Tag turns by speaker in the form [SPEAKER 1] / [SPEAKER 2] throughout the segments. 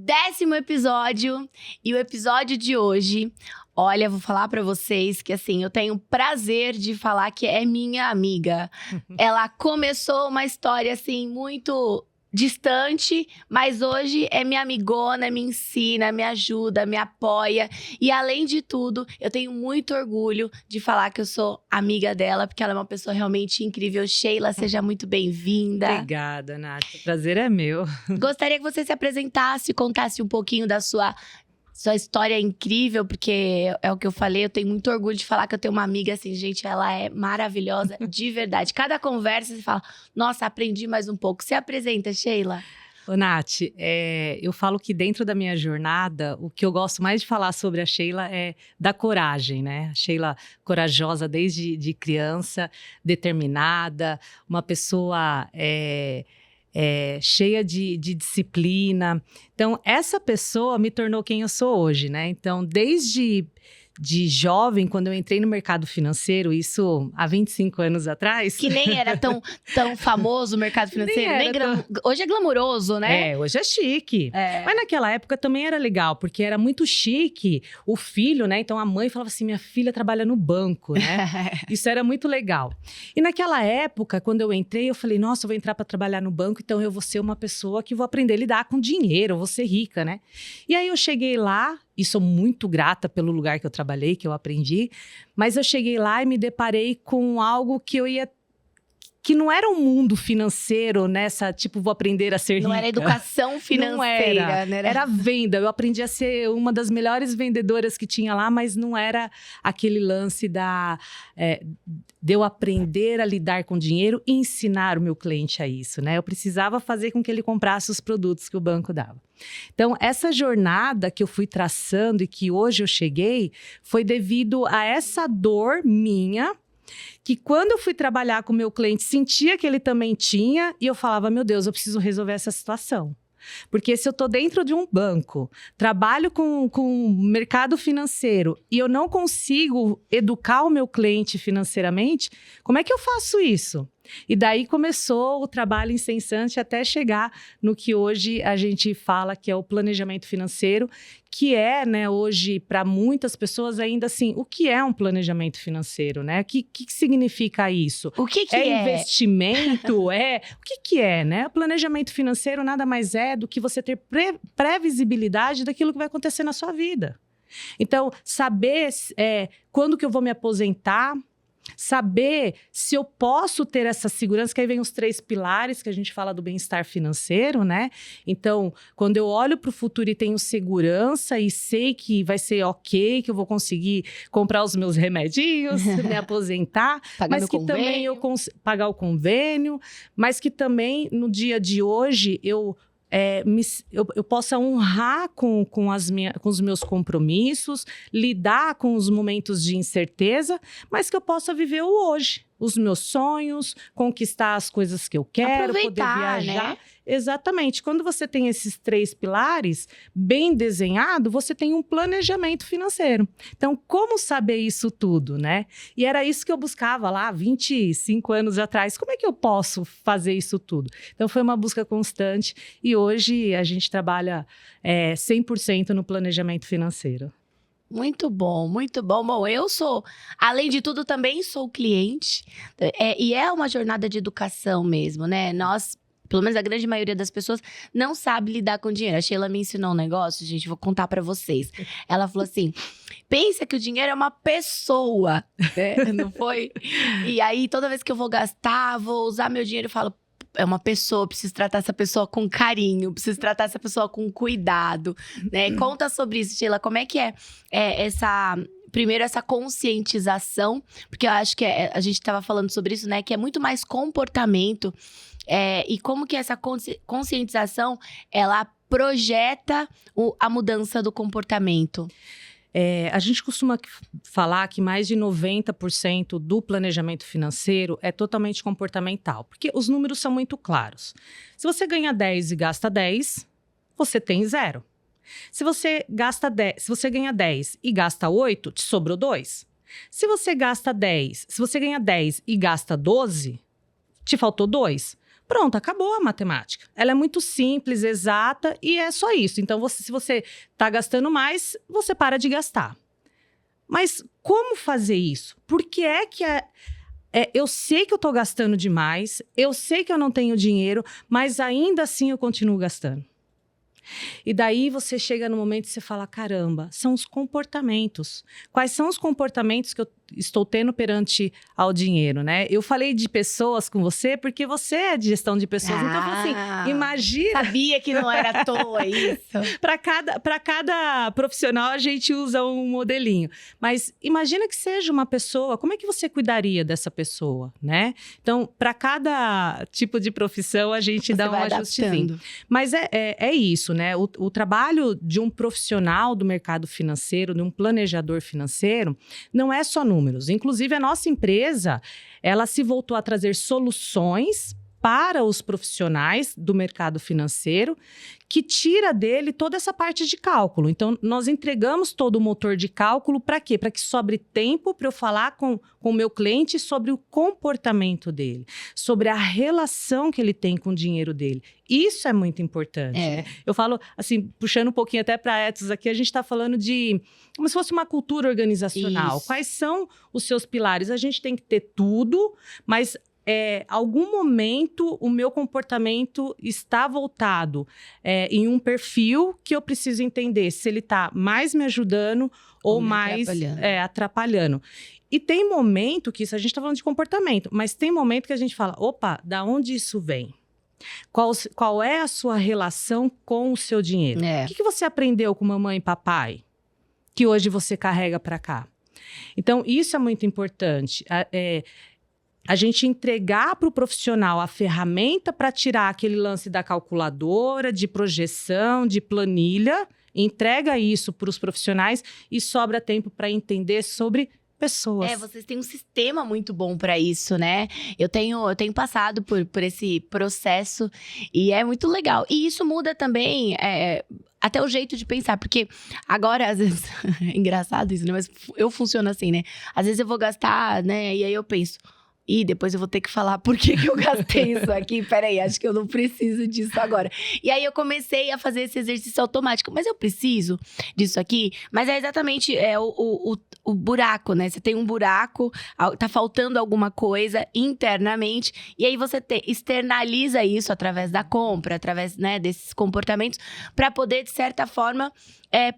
[SPEAKER 1] 10º episódio. E o episódio de hoje, olha, vou falar pra vocês que assim, eu tenho o prazer de falar que é minha amiga. Ela começou uma história assim, muito distante, mas hoje é minha amigona, me ensina, me ajuda, me apoia. E além de tudo, eu tenho muito orgulho de falar que eu sou amiga dela, porque ela é uma pessoa realmente incrível. Sheila, seja muito bem-vinda.
[SPEAKER 2] Obrigada, Nath. O prazer é meu.
[SPEAKER 1] Gostaria que você se apresentasse, contasse um pouquinho da sua história incrível, porque é o que eu falei, eu tenho muito orgulho de falar que eu tenho uma amiga assim, gente, ela é maravilhosa, de verdade. Cada conversa você fala, nossa, aprendi mais um pouco. Se apresenta, Sheila.
[SPEAKER 2] Ô, Nath, eu falo que dentro da minha jornada, o que eu gosto mais de falar sobre a Sheila é da coragem, né? A Sheila corajosa desde criança, determinada, uma pessoa cheia de disciplina. Então, essa pessoa me tornou quem eu sou hoje, né? Então, desde jovem, quando eu entrei no mercado financeiro, isso há 25 anos atrás.
[SPEAKER 1] Que nem era tão famoso o mercado financeiro, hoje é glamouroso, né?
[SPEAKER 2] Hoje é chique. Mas naquela época também era legal, porque era muito chique o filho, né? Então a mãe falava assim, minha filha trabalha no banco, né? Isso era muito legal. E naquela época, quando eu entrei, eu falei, nossa, eu vou entrar para trabalhar no banco, então eu vou ser uma pessoa que vou aprender a lidar com dinheiro, eu vou ser rica, né? E aí eu cheguei lá, e sou muito grata pelo lugar que eu trabalhei, que eu aprendi, mas eu cheguei lá e me deparei com algo que não era um mundo financeiro nessa, tipo, vou aprender a ser rica.
[SPEAKER 1] Não era educação financeira,
[SPEAKER 2] não era,
[SPEAKER 1] né?
[SPEAKER 2] Era venda. Eu aprendi a ser uma das melhores vendedoras que tinha lá, mas não era aquele lance de eu aprender a lidar com dinheiro e ensinar o meu cliente a isso, né? Eu precisava fazer com que ele comprasse os produtos que o banco dava. Então, essa jornada que eu fui traçando e que hoje eu cheguei, foi devido a essa dor minha, que quando eu fui trabalhar com o meu cliente, sentia que ele também tinha, e eu falava, meu Deus, eu preciso resolver essa situação. Porque se eu estou dentro de um banco, trabalho com mercado financeiro, e eu não consigo educar o meu cliente financeiramente, como é que eu faço isso? E daí começou o trabalho incessante até chegar no que hoje a gente fala que é o planejamento financeiro, que é, né, hoje, para muitas pessoas ainda assim, o que é um planejamento financeiro, né? O que significa isso?
[SPEAKER 1] O que é?
[SPEAKER 2] Investimento? O que é, né? O planejamento financeiro nada mais é do que você ter previsibilidade daquilo que vai acontecer na sua vida. Então, saber quando que eu vou me aposentar, saber se eu posso ter essa segurança, que aí vem os 3 pilares que a gente fala do bem-estar financeiro, né? Então, quando eu olho para o futuro e tenho segurança e sei que vai ser ok, que eu vou conseguir comprar os meus remedinhos, me aposentar, mas que também eu consigo pagar o convênio, mas que também no dia de hoje eu possa honrar com os meus compromissos, lidar com os momentos de incerteza, mas que eu possa viver o hoje, os meus sonhos, conquistar as coisas que eu quero, poder viajar.
[SPEAKER 1] Né?
[SPEAKER 2] Exatamente. Quando você tem esses 3 pilares bem desenhado, você tem um planejamento financeiro. Então, como saber isso tudo, né? E era isso que eu buscava lá 25 anos atrás. Como é que eu posso fazer isso tudo? Então, foi uma busca constante e hoje a gente trabalha 100% no planejamento financeiro.
[SPEAKER 1] Muito bom, muito bom. Bom, eu sou, além de tudo, também sou cliente. E é uma jornada de educação mesmo, né? Nós, pelo menos a grande maioria das pessoas, não sabe lidar com dinheiro. A Sheila me ensinou um negócio, gente, vou contar pra vocês. Ela falou assim, pensa que o dinheiro é uma pessoa, né? Não foi? E aí, toda vez que eu vou gastar, vou usar meu dinheiro, eu falo, é uma pessoa, preciso tratar essa pessoa com carinho, preciso tratar essa pessoa com cuidado, né? Conta sobre isso, Sheila, como é que primeiro essa conscientização, porque eu acho que a gente estava falando sobre isso, né? Que é muito mais comportamento, e como que essa conscientização, ela projeta a mudança do comportamento.
[SPEAKER 2] A gente costuma falar que mais de 90% do planejamento financeiro é totalmente comportamental, porque os números são muito claros. Se você ganha 10 e gasta 10, você tem 0. Se você ganha 10 e gasta 8, te sobrou 2. Se você ganha 10 e gasta 12, te faltou 2. Pronto, acabou a matemática. Ela é muito simples, exata e é só isso. Então, se você está gastando mais, você para de gastar. Mas como fazer isso? Por que é que eu sei que eu estou gastando demais, eu sei que eu não tenho dinheiro, mas ainda assim eu continuo gastando. E daí você chega no momento e você fala, caramba, são os comportamentos. Quais são os comportamentos que eu estou tendo perante ao dinheiro, né? Eu falei de pessoas com você porque você é de gestão de pessoas. Então, eu falei assim, imagina...
[SPEAKER 1] Sabia que não era à toa isso.
[SPEAKER 2] Para cada profissional, a gente usa um modelinho. Mas imagina que seja uma pessoa, como é que você cuidaria dessa pessoa, né? Então, para cada tipo de profissão, a gente dá um ajustezinho. Mas é isso, né? O trabalho de um profissional do mercado financeiro, de um planejador financeiro, não é só números. Inclusive, a nossa empresa, ela se voltou a trazer soluções para os profissionais do mercado financeiro, que tira dele toda essa parte de cálculo. Então, nós entregamos todo o motor de cálculo para quê? Para que sobre tempo para eu falar com o meu cliente sobre o comportamento dele, sobre a relação que ele tem com o dinheiro dele. Isso é muito importante. Né? Eu falo, assim, puxando um pouquinho até para a Ethos aqui, a gente está falando de como se fosse uma cultura organizacional.
[SPEAKER 1] Isso.
[SPEAKER 2] Quais são os seus pilares? A gente tem que ter tudo, mas... algum momento o meu comportamento está voltado em um perfil que eu preciso entender se ele está mais me ajudando ou mais atrapalhando. E tem momento que isso, a gente está falando de comportamento, mas tem momento que a gente fala, opa, da onde isso vem? Qual é a sua relação com o seu dinheiro? O que você aprendeu com mamãe e papai que hoje você carrega para cá? Então, isso é muito importante. A gente entregar para o profissional a ferramenta para tirar aquele lance da calculadora, de projeção, de planilha, entrega isso para os profissionais e sobra tempo para entender sobre pessoas.
[SPEAKER 1] Vocês têm um sistema muito bom para isso, né? Eu tenho passado por esse processo e é muito legal. E isso muda também... até o jeito de pensar, porque agora, às vezes, é engraçado isso, né? Mas eu funciono assim, né? Às vezes eu vou gastar, né? E aí eu penso... E depois eu vou ter que falar por que eu gastei isso aqui. Peraí, acho que eu não preciso disso agora. E aí eu comecei a fazer esse exercício automático. Mas eu preciso disso aqui? Mas é exatamente o buraco, né? Você tem um buraco, tá faltando alguma coisa internamente. E aí você externaliza isso através da compra, através, né, desses comportamentos, para poder, de certa forma,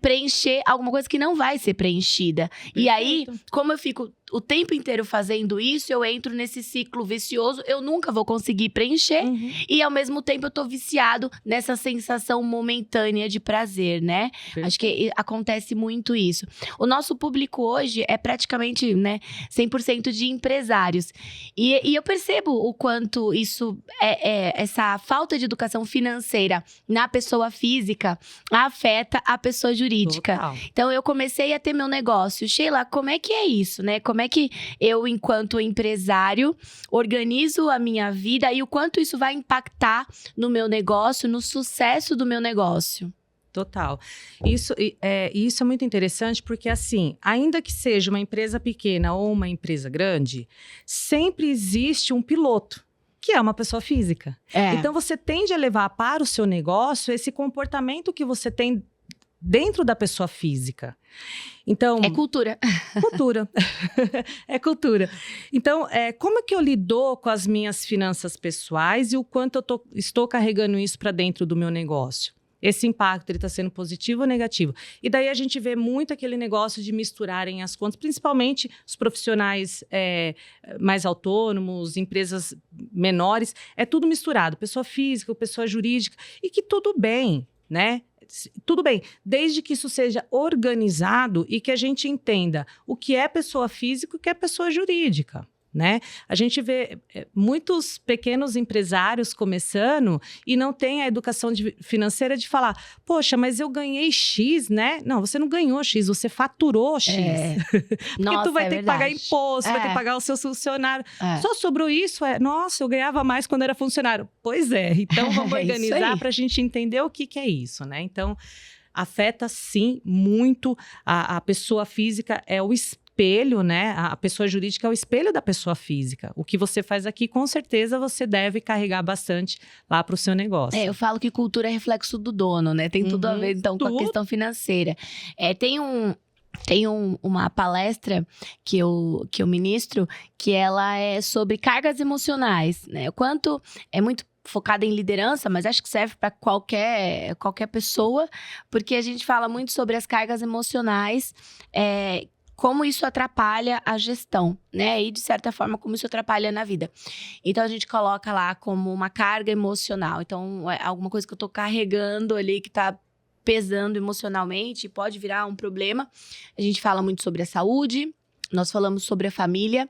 [SPEAKER 1] preencher alguma coisa que não vai ser preenchida. Perfeito. E aí, como eu fico o tempo inteiro fazendo isso, eu entro nesse ciclo vicioso, eu nunca vou conseguir preencher. E, ao mesmo tempo, eu tô viciado nessa sensação momentânea de prazer, né? Perfeito. Acho que acontece muito isso. O nosso público hoje é praticamente, né, 100% de empresários. E eu percebo o quanto isso essa falta de educação financeira na pessoa física afeta a pessoa jurídica.
[SPEAKER 2] Total.
[SPEAKER 1] Então, eu comecei a ter meu negócio. Sheila, como é que é isso, né? Como é que eu, enquanto empresário, organizo a minha vida e o quanto isso vai impactar no meu negócio, no sucesso do meu negócio?
[SPEAKER 2] Total. Isso é muito interessante porque, assim, ainda que seja uma empresa pequena ou uma empresa grande, sempre existe um piloto, que é uma pessoa física. Então, você tende a levar para o seu negócio esse comportamento que você tem dentro da pessoa física. Então,
[SPEAKER 1] é cultura.
[SPEAKER 2] Cultura. É cultura. Então, como é que eu lido com as minhas finanças pessoais e o quanto eu estou carregando isso para dentro do meu negócio? Esse impacto, ele está sendo positivo ou negativo? E daí a gente vê muito aquele negócio de misturarem as contas, principalmente os profissionais mais autônomos, empresas menores, é tudo misturado, pessoa física, pessoa jurídica, e que tudo bem, né? Tudo bem, desde que isso seja organizado e que a gente entenda o que é pessoa física e o que é pessoa jurídica. Né? A gente vê muitos pequenos empresários começando e não tem a educação financeira de falar, poxa, mas eu ganhei X, né? Não, você não ganhou X, você faturou X. Porque tu vai ter que pagar imposto, vai ter que pagar o seu funcionário. Só sobrou isso, nossa, eu ganhava mais quando era funcionário. Pois é, então vamos organizar para a gente entender o que é isso, né? Então, afeta sim muito a pessoa física, é o espelho, né? A pessoa jurídica é o espelho da pessoa física. O que você faz aqui, com certeza, você deve carregar bastante lá para o seu negócio.
[SPEAKER 1] Eu falo que cultura é reflexo do dono, né? Tem tudo a ver, então, com a questão financeira. Tem uma palestra que eu ministro, que ela é sobre cargas emocionais, né? O quanto é muito focada em liderança, mas acho que serve para qualquer pessoa, porque a gente fala muito sobre as cargas emocionais, como isso atrapalha a gestão, né? E, de certa forma, como isso atrapalha na vida. Então, a gente coloca lá como uma carga emocional. Então, é alguma coisa que eu tô carregando ali, que tá pesando emocionalmente, pode virar um problema. A gente fala muito sobre a saúde, nós falamos sobre a família.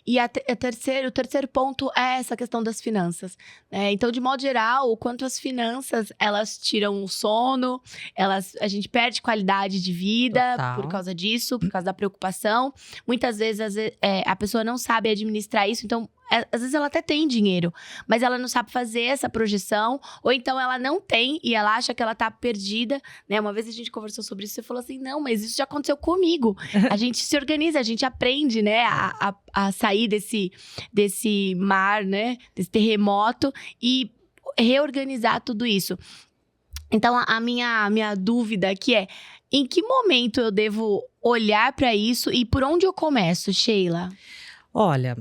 [SPEAKER 1] E o terceiro ponto é essa questão das finanças. Então, de modo geral, o quanto as finanças, elas tiram o sono, a gente perde qualidade de vida.
[SPEAKER 2] Total.
[SPEAKER 1] Por causa disso, por causa da preocupação. Muitas vezes, a pessoa não sabe administrar isso, então às vezes ela até tem dinheiro, mas ela não sabe fazer essa projeção, ou então ela não tem e ela acha que ela tá perdida, né? Uma vez a gente conversou sobre isso e você falou assim, não, mas isso já aconteceu comigo. A gente se organiza, a gente aprende, né, a sair desse mar, né, desse terremoto e reorganizar tudo isso. Então, a minha dúvida aqui é, em que momento eu devo olhar para isso e por onde eu começo, Sheila?
[SPEAKER 2] Olha,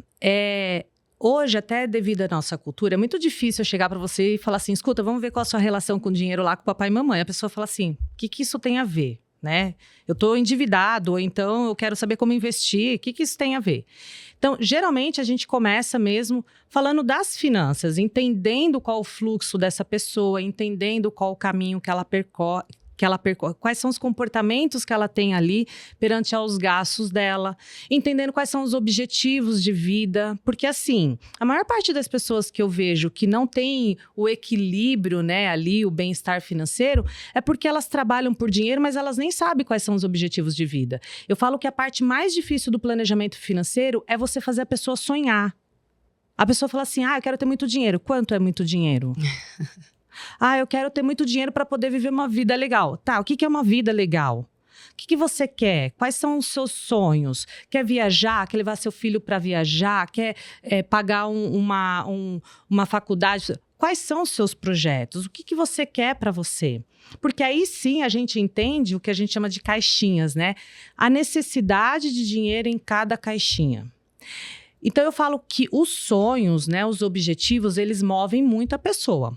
[SPEAKER 2] hoje, até devido à nossa cultura, é muito difícil eu chegar para você e falar assim, escuta, vamos ver qual a sua relação com o dinheiro lá com o papai e mamãe. A pessoa fala assim, o que isso tem a ver, né? Eu estou endividado, ou então eu quero saber como investir, o que isso tem a ver? Então, geralmente, a gente começa mesmo falando das finanças, entendendo qual o fluxo dessa pessoa, entendendo qual o caminho que ela percorre, quais são os comportamentos que ela tem ali perante aos gastos dela, entendendo quais são os objetivos de vida, porque assim, a maior parte das pessoas que eu vejo que não tem o equilíbrio, né, ali, o bem-estar financeiro, é porque elas trabalham por dinheiro, mas elas nem sabem quais são os objetivos de vida. Eu falo que a parte mais difícil do planejamento financeiro é você fazer a pessoa sonhar. A pessoa fala assim, eu quero ter muito dinheiro. Quanto é muito dinheiro? Eu quero ter muito dinheiro para poder viver uma vida legal. Tá, o que é uma vida legal? O que você quer? Quais são os seus sonhos? Quer viajar? Quer levar seu filho para viajar? Quer pagar uma faculdade? Quais são os seus projetos? O que você quer para você? Porque aí sim a gente entende o que a gente chama de caixinhas, né? A necessidade de dinheiro em cada caixinha. Então, eu falo que os sonhos, né, os objetivos, eles movem muito a pessoa.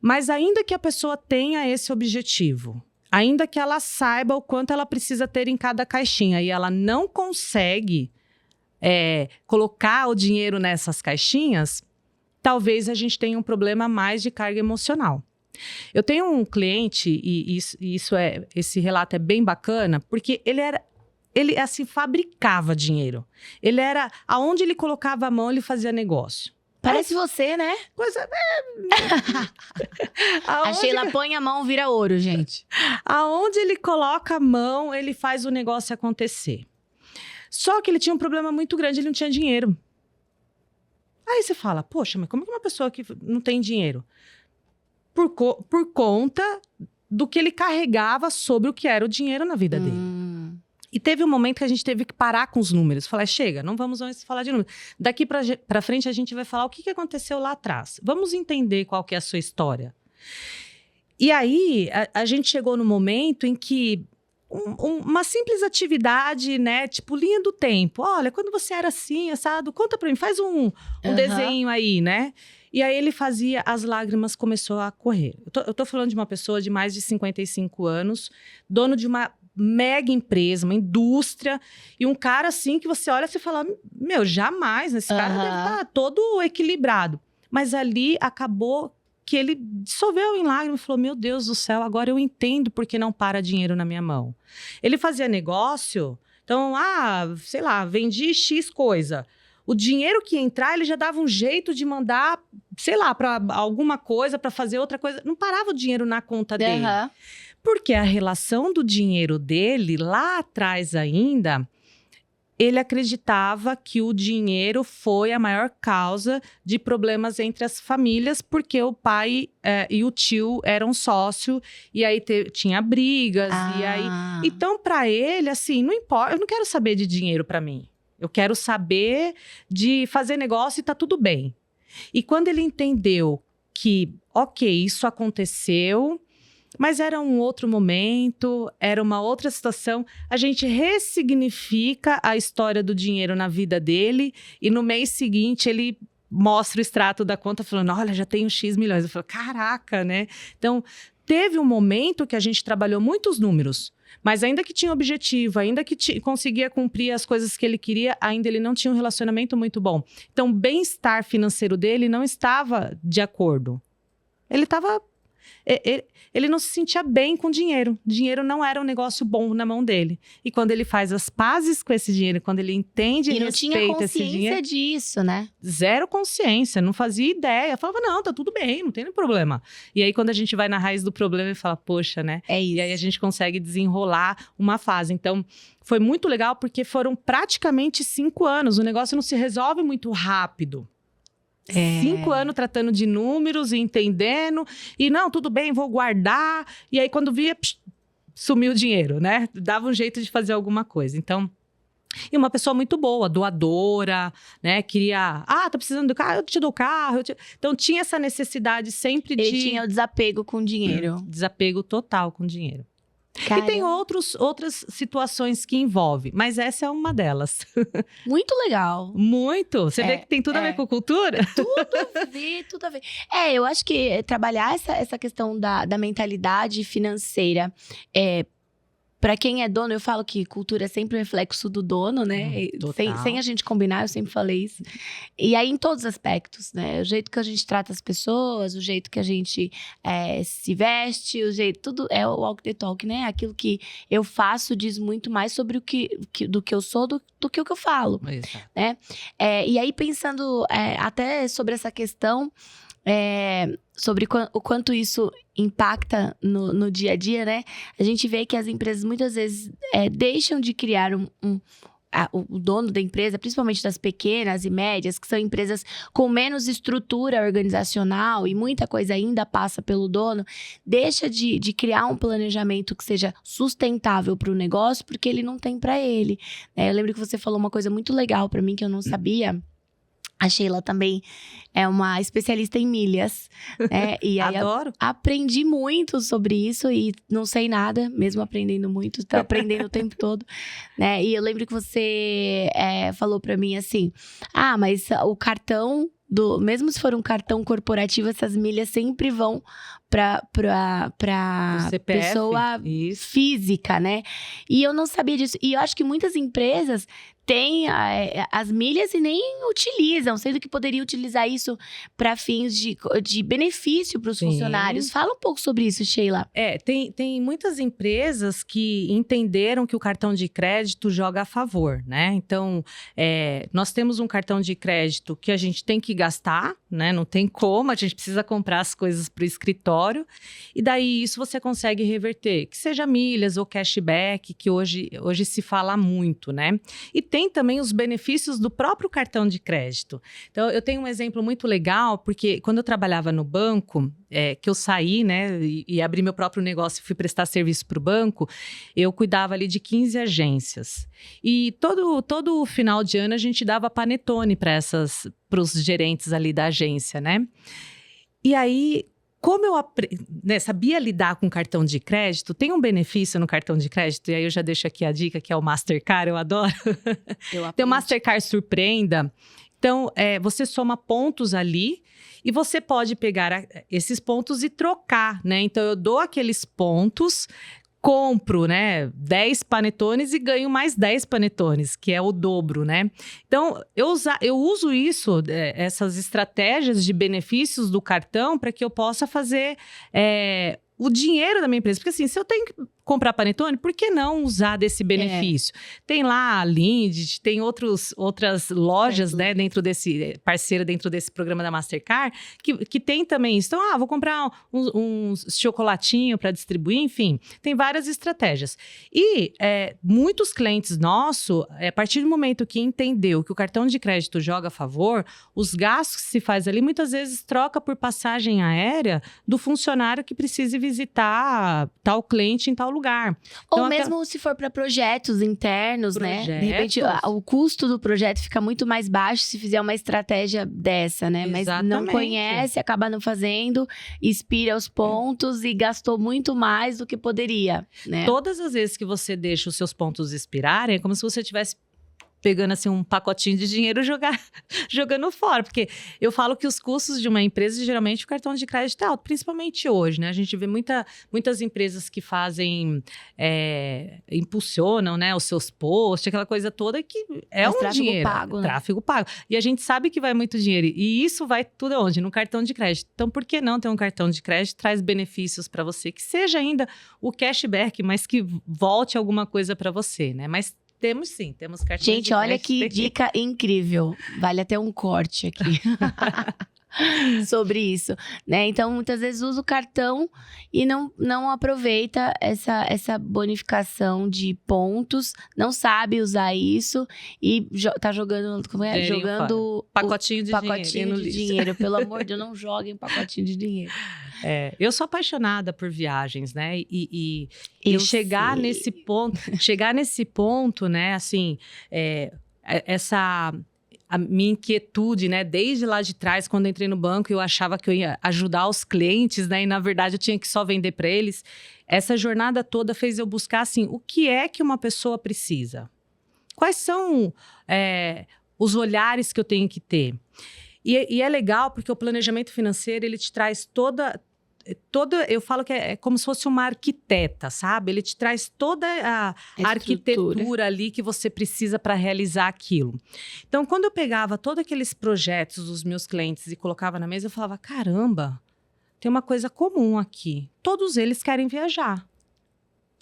[SPEAKER 2] Mas ainda que a pessoa tenha esse objetivo, ainda que ela saiba o quanto ela precisa ter em cada caixinha e ela não consegue colocar o dinheiro nessas caixinhas, talvez a gente tenha um problema mais de carga emocional. Eu tenho um cliente, e esse relato é bem bacana, porque ele assim, fabricava dinheiro. Ele era... Aonde ele colocava a mão, ele fazia negócio.
[SPEAKER 1] Parece você, né?
[SPEAKER 2] Coisa...
[SPEAKER 1] A Sheila põe a mão, vira ouro, gente.
[SPEAKER 2] Aonde ele coloca a mão, ele faz o negócio acontecer. Só que ele tinha um problema muito grande, ele não tinha dinheiro. Aí você fala, poxa, mas como que uma pessoa que não tem dinheiro? Por conta do que ele carregava sobre o que era o dinheiro na vida dele. E teve um momento que a gente teve que parar com os números. Falar, chega, não vamos mais falar de números. Daqui para frente a gente vai falar o que aconteceu lá atrás. Vamos entender qual que é a sua história. E aí, a gente chegou no momento em que uma simples atividade, né? Tipo, linha do tempo. Olha, quando você era assim, assado, conta pra mim, faz um desenho aí, né? E aí ele fazia, as lágrimas começou a correr. Eu tô falando de uma pessoa de mais de 55 anos, dono de uma mega empresa, uma indústria, e um cara assim que você olha e fala, meu, jamais, esse cara deve estar todo equilibrado. Mas ali acabou que ele dissolveu em lágrimas e falou, meu Deus do céu, agora eu entendo por que não para dinheiro na minha mão. Ele fazia negócio, então, sei lá, vendi X coisa. O dinheiro que ia entrar, ele já dava um jeito de mandar, sei lá, para alguma coisa, para fazer outra coisa. Não parava o dinheiro na conta dele. Porque a relação do dinheiro dele, lá atrás ainda, ele acreditava que o dinheiro foi a maior causa de problemas entre as famílias, porque o pai e o tio eram sócios, e aí tinha brigas, e aí... Então, para ele, assim, não importa, eu não quero saber de dinheiro para mim. Eu quero saber de fazer negócio e tá tudo bem. E quando ele entendeu que, ok, isso aconteceu, mas era um outro momento, era uma outra situação, a gente ressignifica a história do dinheiro na vida dele, e no mês seguinte ele mostra o extrato da conta falando, olha, já tenho X milhões. Eu falo, caraca, né? Então, teve um momento que a gente trabalhou muitos números, mas ainda que tinha objetivo, ainda que conseguia cumprir as coisas que ele queria, ainda ele não tinha um relacionamento muito bom. Então, o bem-estar financeiro dele não estava de acordo. Ele estava... Ele não se sentia bem com dinheiro. Dinheiro não era um negócio bom na mão dele. E quando ele faz as pazes com esse dinheiro, quando ele entende e respeita esse dinheiro...
[SPEAKER 1] E não tinha consciência disso, né?
[SPEAKER 2] Zero consciência, não fazia ideia. Falava, não, tá tudo bem, não tem nenhum problema. E aí, quando a gente vai na raiz do problema e fala, poxa, né?
[SPEAKER 1] É isso.
[SPEAKER 2] E aí a gente consegue desenrolar uma fase. Então, foi muito legal porque foram praticamente 5 anos. O negócio não se resolve muito rápido. 5 anos tratando de números e entendendo. E não, tudo bem, vou guardar. E aí, quando via, sumiu o dinheiro, né? Dava um jeito de fazer alguma coisa. Então, e uma pessoa muito boa, doadora, né? Queria, tá precisando do carro? Eu te dou o carro. Então, tinha essa necessidade sempre de...
[SPEAKER 1] Ele tinha o desapego com o dinheiro.
[SPEAKER 2] Desapego total com o dinheiro.
[SPEAKER 1] Caramba.
[SPEAKER 2] E tem outras situações que envolve, mas essa é uma delas.
[SPEAKER 1] Muito legal.
[SPEAKER 2] Muito. Você vê que tem tudo a ver com cultura?
[SPEAKER 1] Tudo a ver, tudo a ver. Eu acho que trabalhar essa questão da mentalidade financeira para quem é dono, eu falo que cultura é sempre um reflexo do dono, né? Sem a gente combinar, eu sempre falei isso. E aí, em todos os aspectos, né? O jeito que a gente trata as pessoas, o jeito que a gente se veste, o jeito... Tudo é o walk the talk, né? Aquilo que eu faço diz muito mais sobre do que eu sou do que o que eu falo, né? E aí, pensando até sobre essa questão... sobre o quanto isso impacta no dia a dia, né? A gente vê que as empresas muitas vezes deixam de criar o dono da empresa, principalmente das pequenas e médias, que são empresas com menos estrutura organizacional e muita coisa ainda passa pelo dono, deixa de criar um planejamento que seja sustentável para o negócio, porque ele não tem para ele. Eu lembro que você falou uma coisa muito legal para mim que eu não sabia. A Sheila também é uma especialista em milhas, né? E aí
[SPEAKER 2] Adoro.
[SPEAKER 1] Aprendi muito sobre isso e não sei nada, mesmo aprendendo muito, tô aprendendo o tempo todo, né? E eu lembro que você falou pra mim assim, mas o cartão, mesmo se for um cartão corporativo, essas milhas sempre vão pra
[SPEAKER 2] CPF,
[SPEAKER 1] pessoa
[SPEAKER 2] isso.
[SPEAKER 1] física, né? E eu não sabia disso. E eu acho que muitas empresas têm as milhas e nem utilizam, sendo que poderia utilizar isso para fins de benefício para os funcionários. Fala um pouco sobre isso, Sheila.
[SPEAKER 2] Tem muitas empresas que entenderam que o cartão de crédito joga a favor, né? Então, nós temos um cartão de crédito que a gente tem que gastar, né? Não tem como, a gente precisa comprar as coisas para o escritório. E daí, isso você consegue reverter, que seja milhas ou cashback, que hoje se fala muito, né? E tem também os benefícios do próprio cartão de crédito. Então, eu tenho um exemplo muito legal, porque quando eu trabalhava no banco, que eu saí, né, e abri meu próprio negócio e fui prestar serviço para o banco, eu cuidava ali de 15 agências. E todo final de ano a gente dava panetone para os gerentes ali da agência, né? E aí, como eu sabia lidar com cartão de crédito, tem um benefício no cartão de crédito, e aí eu já deixo aqui a dica, que é o Mastercard, eu adoro. Tem o Mastercard Surpreenda. Então, você soma pontos ali e você pode pegar esses pontos e trocar, né? Então, eu dou aqueles pontos, compro, né, 10 panetones e ganho mais 10 panetones, que é o dobro, né? Então, eu uso isso, essas estratégias de benefícios do cartão para que eu possa fazer o dinheiro da minha empresa. Porque assim, se eu tenho que comprar panetone, por que não usar desse benefício? Tem lá a Lindt, tem outras lojas, né, parceira dentro desse programa da Mastercard, que tem também isso. Então, vou comprar um chocolatinho para distribuir, enfim, tem várias estratégias. E muitos clientes nossos, a partir do momento que entendeu que o cartão de crédito joga a favor, os gastos que se faz ali, muitas vezes troca por passagem aérea do funcionário que precise visitar tal cliente em tal lugar.
[SPEAKER 1] Ou então, mesmo se for para projetos internos, né? De repente, o custo do projeto fica muito mais baixo se fizer uma estratégia dessa, né? Mas não conhece, acaba não fazendo, expira os pontos e gastou muito mais do que poderia, né?
[SPEAKER 2] Todas as vezes que você deixa os seus pontos expirarem, é como se você tivesse pegando assim um pacotinho de dinheiro e jogando fora, porque eu falo que os custos de uma empresa, geralmente o cartão de crédito é alto, principalmente hoje, né? A gente vê muitas empresas que fazem, impulsionam, né, os seus posts, aquela coisa toda que é um dinheiro,
[SPEAKER 1] pago, né?
[SPEAKER 2] Tráfego pago. E a gente sabe que vai muito dinheiro, e isso vai tudo aonde? No cartão de crédito. Então, por que não ter um cartão de crédito? Traz benefícios para você, que seja ainda o cashback, mas que volte alguma coisa para você, né? Mas temos cartões de crédito.
[SPEAKER 1] Gente, olha que dica incrível. Vale até um corte aqui. Sobre isso, né? Então, muitas vezes usa o cartão e não aproveita essa bonificação de pontos, não sabe usar isso e tá jogando, jogando
[SPEAKER 2] pacotinho de
[SPEAKER 1] dinheiro. Pelo amor de Deus, não joguem pacotinho de dinheiro.
[SPEAKER 2] Eu sou apaixonada por viagens, né? E chegar nesse ponto, né? Assim, a minha inquietude, né, desde lá de trás, quando eu entrei no banco, eu achava que eu ia ajudar os clientes, né, e na verdade eu tinha que só vender para eles. Essa jornada toda fez eu buscar, assim, o que é que uma pessoa precisa? Quais são os olhares que eu tenho que ter? E é legal porque o planejamento financeiro, ele te traz toda, eu falo que é como se fosse uma arquiteta, sabe? Ele te traz toda a arquitetura ali que você precisa para realizar aquilo. Então, quando eu pegava todos aqueles projetos dos meus clientes e colocava na mesa, eu falava, caramba, tem uma coisa comum aqui. Todos eles querem viajar.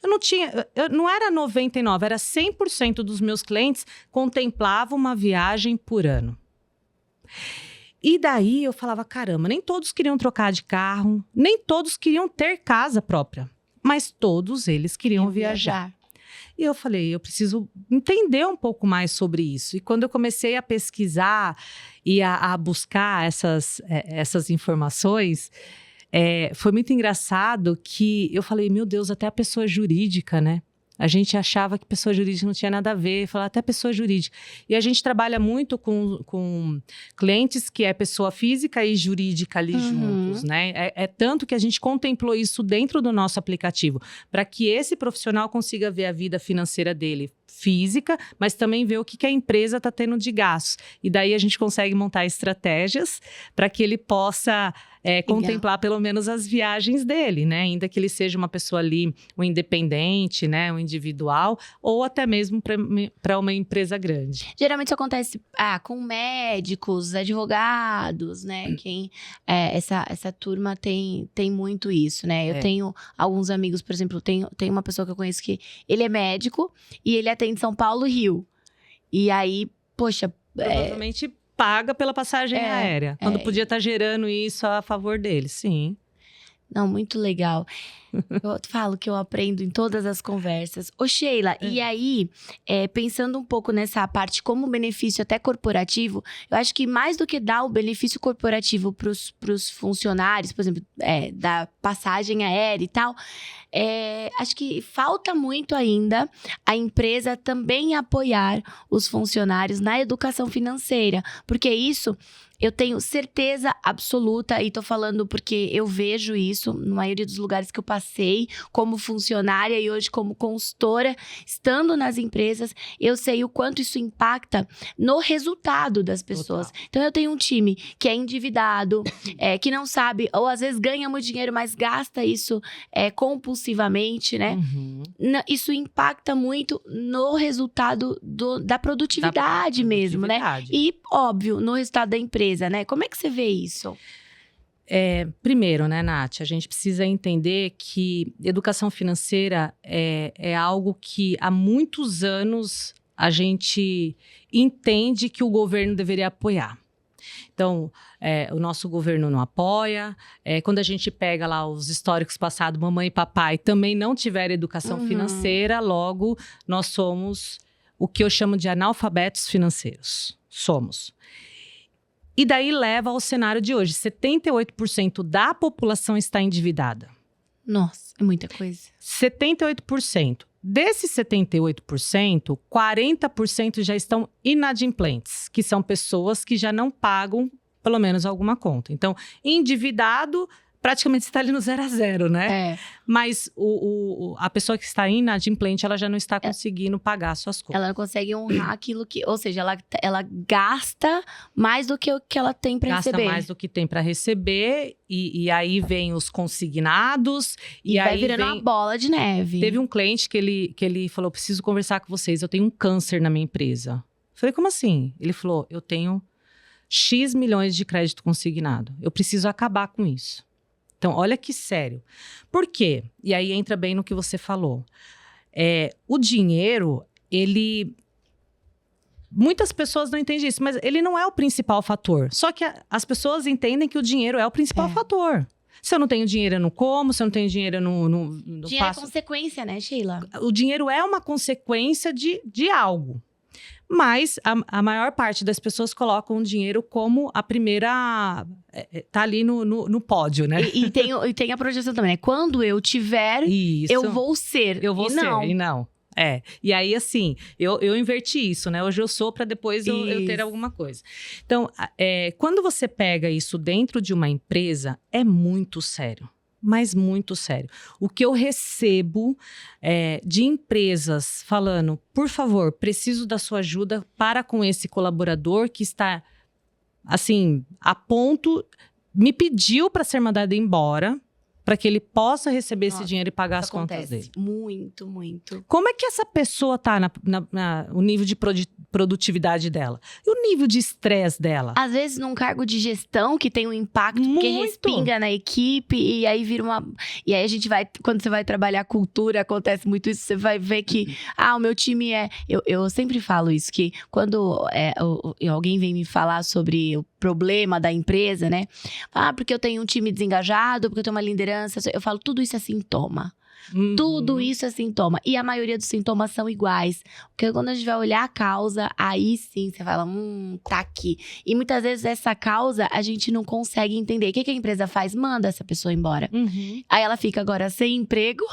[SPEAKER 2] Eu não era 99, era 100% dos meus clientes contemplavam uma viagem por ano. E daí eu falava, caramba, nem todos queriam trocar de carro, nem todos queriam ter casa própria, mas todos eles queriam viajar. E eu falei, eu preciso entender um pouco mais sobre isso. E quando eu comecei a pesquisar e a buscar essas informações, foi muito engraçado que eu falei, meu Deus, até a pessoa jurídica, né? A gente achava que pessoa jurídica não tinha nada a ver, falar até pessoa jurídica. E a gente trabalha muito com clientes que é pessoa física e jurídica ali juntos, né? Tanto que a gente contemplou isso dentro do nosso aplicativo, para que esse profissional consiga ver a vida financeira dele física, mas também ver o que a empresa está tendo de gastos. E daí a gente consegue montar estratégias para que ele possa contemplar pelo menos as viagens dele, né? Ainda que ele seja uma pessoa ali, um independente, né? Um individual, ou até mesmo para uma empresa grande.
[SPEAKER 1] Geralmente isso acontece com médicos, advogados, né? Essa turma tem muito isso, né? Eu tenho alguns amigos, por exemplo, tem uma pessoa que eu conheço que ele é médico e ele atende São Paulo e Rio. E aí, poxa...
[SPEAKER 2] Provavelmente paga pela passagem aérea, quando podia estar gerando isso a favor dele, sim.
[SPEAKER 1] Não, muito legal. Eu falo que eu aprendo em todas as conversas. Ô, Sheila, e aí, pensando um pouco nessa parte como benefício até corporativo, eu acho que mais do que dar o benefício corporativo pros funcionários, por exemplo, da passagem aérea e tal, acho que falta muito ainda a empresa também apoiar os funcionários na educação financeira, porque isso... Eu tenho certeza absoluta, e tô falando porque eu vejo isso na maioria dos lugares que eu passei como funcionária e hoje como consultora, estando nas empresas, eu sei o quanto isso impacta no resultado das pessoas. Total. Então, eu tenho um time que é endividado, que não sabe, ou às vezes ganha muito dinheiro, mas gasta isso compulsivamente, né? Isso impacta muito no resultado da produtividade mesmo, né? E, óbvio, no resultado da empresa, né? Como é que você vê isso?
[SPEAKER 2] Primeiro, né, Nath, a gente precisa entender que educação financeira é algo que há muitos anos a gente entende que o governo deveria apoiar. Então, o nosso governo não apoia. Quando a gente pega lá os históricos passados, mamãe e papai também não tiveram educação financeira, logo nós somos o que eu chamo de analfabetos financeiros. Somos. E daí leva ao cenário de hoje. 78% da população está endividada.
[SPEAKER 1] Nossa, é muita coisa.
[SPEAKER 2] 78%. Desses 78%, 40% já estão inadimplentes, que são pessoas que já não pagam pelo menos alguma conta. Então, endividado, praticamente está ali no 0 a 0, né? Mas a pessoa que está inadimplente, ela já não está conseguindo pagar suas contas.
[SPEAKER 1] Ela não consegue honrar aquilo que... Ou seja, ela gasta mais do que o que ela tem para receber.
[SPEAKER 2] Gasta mais do que tem para receber, e aí vem os consignados.
[SPEAKER 1] E vai virando uma bola de neve.
[SPEAKER 2] Teve um cliente que ele falou, preciso conversar com vocês, eu tenho um câncer na minha empresa. Eu falei, como assim? Ele falou, eu tenho X milhões de crédito consignado. Eu preciso acabar com isso. Então, olha que sério. Por quê? E aí entra bem no que você falou. O dinheiro, muitas pessoas não entendem isso, mas ele não é o principal fator. Só que as pessoas entendem que o dinheiro é o principal fator. Se eu não tenho dinheiro, eu não como. Se eu não tenho dinheiro, eu não
[SPEAKER 1] dinheiro
[SPEAKER 2] faço...
[SPEAKER 1] é consequência, né, Sheila?
[SPEAKER 2] O dinheiro é uma consequência de algo. Mas a maior parte das pessoas colocam o dinheiro como a primeira... tá ali no pódio, né?
[SPEAKER 1] E tem a projeção também, né? Quando eu tiver,
[SPEAKER 2] isso.
[SPEAKER 1] eu vou ser.
[SPEAKER 2] Eu vou ser,
[SPEAKER 1] não.
[SPEAKER 2] E não. E aí, assim, eu inverti isso, né? Hoje eu sou para depois eu ter alguma coisa. Então, quando você pega isso dentro de uma empresa, é muito sério. Mas muito sério. O que eu recebo de empresas falando, por favor, preciso da sua ajuda para com esse colaborador que está, assim, a ponto, me pediu para ser mandado embora, para que ele possa receber esse dinheiro e pagar as contas dele.
[SPEAKER 1] Muito, muito.
[SPEAKER 2] Como é que essa pessoa tá o nível de produtividade dela? E o nível de estresse dela?
[SPEAKER 1] Às vezes, num cargo de gestão que tem um impacto, porque respinga na equipe, e aí vira uma... E aí a gente vai... Quando você vai trabalhar cultura, acontece muito isso, você vai ver que... o meu time é... Eu sempre falo isso, que quando alguém vem me falar sobre o problema da empresa, né? Porque eu tenho um time desengajado, porque eu tenho uma liderança. Eu falo, tudo isso é sintoma. Tudo isso é sintoma. E a maioria dos sintomas são iguais. Porque quando a gente vai olhar a causa, aí sim você fala, tá aqui. E muitas vezes essa causa a gente não consegue entender. O que a empresa faz? Manda essa pessoa embora. Aí ela fica agora sem emprego.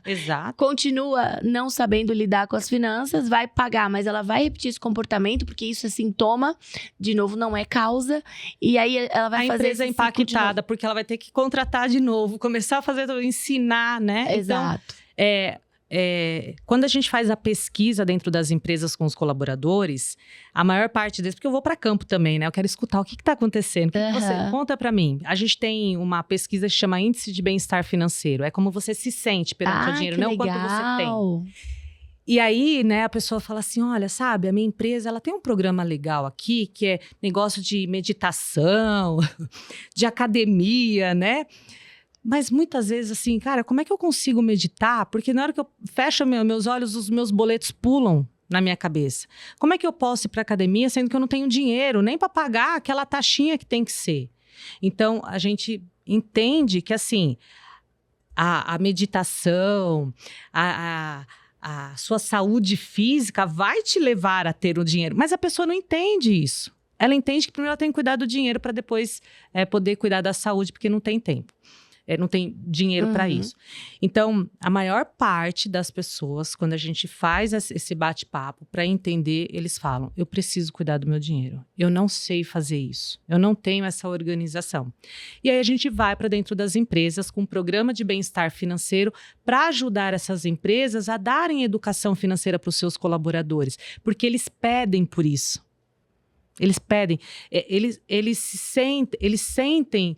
[SPEAKER 2] Exato.
[SPEAKER 1] Continua não sabendo lidar com as finanças, vai pagar, mas ela vai repetir esse comportamento, porque isso é sintoma. De novo, não é causa. E aí ela vai fazer. A
[SPEAKER 2] empresa é impactada, porque ela vai ter que contratar de novo, começar a fazer, ensinar, né?
[SPEAKER 1] Exato.
[SPEAKER 2] Quando a gente faz a pesquisa dentro das empresas com os colaboradores, a maior parte deles, porque eu vou para campo também, né? Eu quero escutar o que está acontecendo. Você conta para mim. A gente tem uma pesquisa que chama Índice de Bem-Estar Financeiro. É como você se sente perante o dinheiro, não o quanto você tem. E aí, né, a pessoa fala assim, olha, sabe, a minha empresa, ela tem um programa legal aqui, que é negócio de meditação, de academia, né? Mas muitas vezes, assim, cara, como é que eu consigo meditar? Porque na hora que eu fecho meus olhos, os meus boletos pulam na minha cabeça. Como é que eu posso ir para academia, sendo que eu não tenho dinheiro nem para pagar aquela taxinha que tem que ser? Então, a gente entende que, assim, a meditação, a sua saúde física vai te levar a ter o dinheiro. Mas a pessoa não entende isso. Ela entende que primeiro ela tem que cuidar do dinheiro para depois poder cuidar da saúde, porque não tem tempo. Não tem dinheiro para isso. Então, a maior parte das pessoas, quando a gente faz esse bate-papo para entender, eles falam, eu preciso cuidar do meu dinheiro. Eu não sei fazer isso. Eu não tenho essa organização. E aí a gente vai para dentro das empresas com um programa de bem-estar financeiro para ajudar essas empresas a darem educação financeira para os seus colaboradores, porque eles pedem por isso. Eles pedem, eles sentem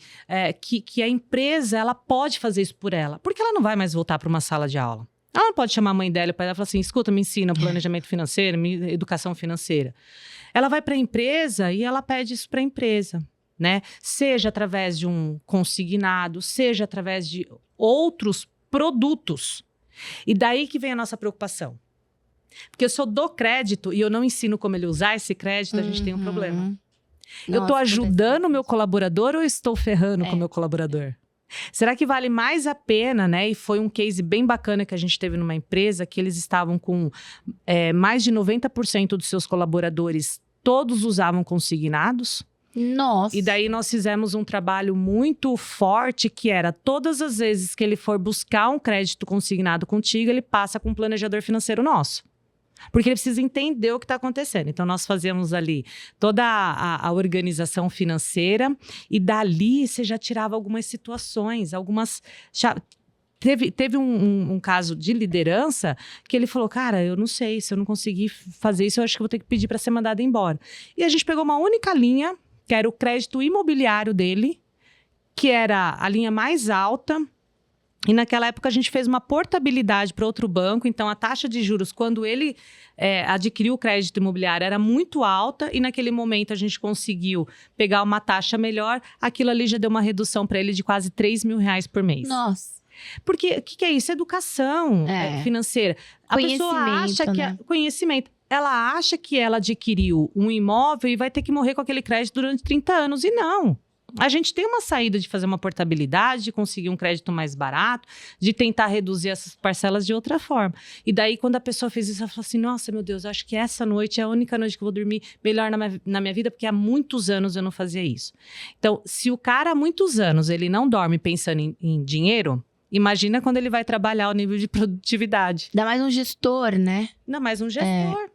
[SPEAKER 2] que a empresa ela pode fazer isso por ela, porque ela não vai mais voltar para uma sala de aula. Ela não pode chamar a mãe dela e o pai dela e falar assim, escuta, me ensina planejamento financeiro, educação financeira. Ela vai para a empresa e ela pede isso para a empresa. né? Seja através de um consignado, seja através de outros produtos. E daí que vem a nossa preocupação. Porque se eu dou crédito e eu não ensino como ele usar esse crédito, a gente tem um problema. Eu estou ajudando o meu colaborador ou eu estou ferrando com o meu colaborador? Será que vale mais a pena, né? E foi um case bem bacana que a gente teve numa empresa que eles estavam com mais de 90% dos seus colaboradores, todos usavam consignados.
[SPEAKER 1] Nossa.
[SPEAKER 2] E daí nós fizemos um trabalho muito forte que era todas as vezes que ele for buscar um crédito consignado contigo, ele passa com um planejador financeiro nosso. Porque ele precisa entender o que está acontecendo. Então, nós fazemos ali toda a organização financeira e dali você já tirava algumas situações, algumas... Teve um caso de liderança que ele falou, cara, eu não sei, se eu não conseguir fazer isso, eu acho que vou ter que pedir para ser mandado embora. E a gente pegou uma única linha, que era o crédito imobiliário dele, que era a linha mais alta. E naquela época a gente fez uma portabilidade para outro banco, então a taxa de juros, quando ele adquiriu o crédito imobiliário, era muito alta e naquele momento a gente conseguiu pegar uma taxa melhor, aquilo ali já deu uma redução para ele de quase R$3.000 por mês.
[SPEAKER 1] Nossa.
[SPEAKER 2] Porque o que é isso? Educação financeira. A pessoa acha que...
[SPEAKER 1] Né?
[SPEAKER 2] Conhecimento. Ela acha que ela adquiriu um imóvel e vai ter que morrer com aquele crédito durante 30 anos, e não. A gente tem uma saída de fazer uma portabilidade, de conseguir um crédito mais barato, de tentar reduzir essas parcelas de outra forma. E daí, quando a pessoa fez isso, ela falou assim, nossa, meu Deus, acho que essa noite é a única noite que eu vou dormir melhor na minha vida, porque há muitos anos eu não fazia isso. Então, se o cara há muitos anos ele não dorme pensando em dinheiro, imagina quando ele vai trabalhar o nível de produtividade.
[SPEAKER 1] Ainda mais um gestor, né?
[SPEAKER 2] Ainda mais um gestor.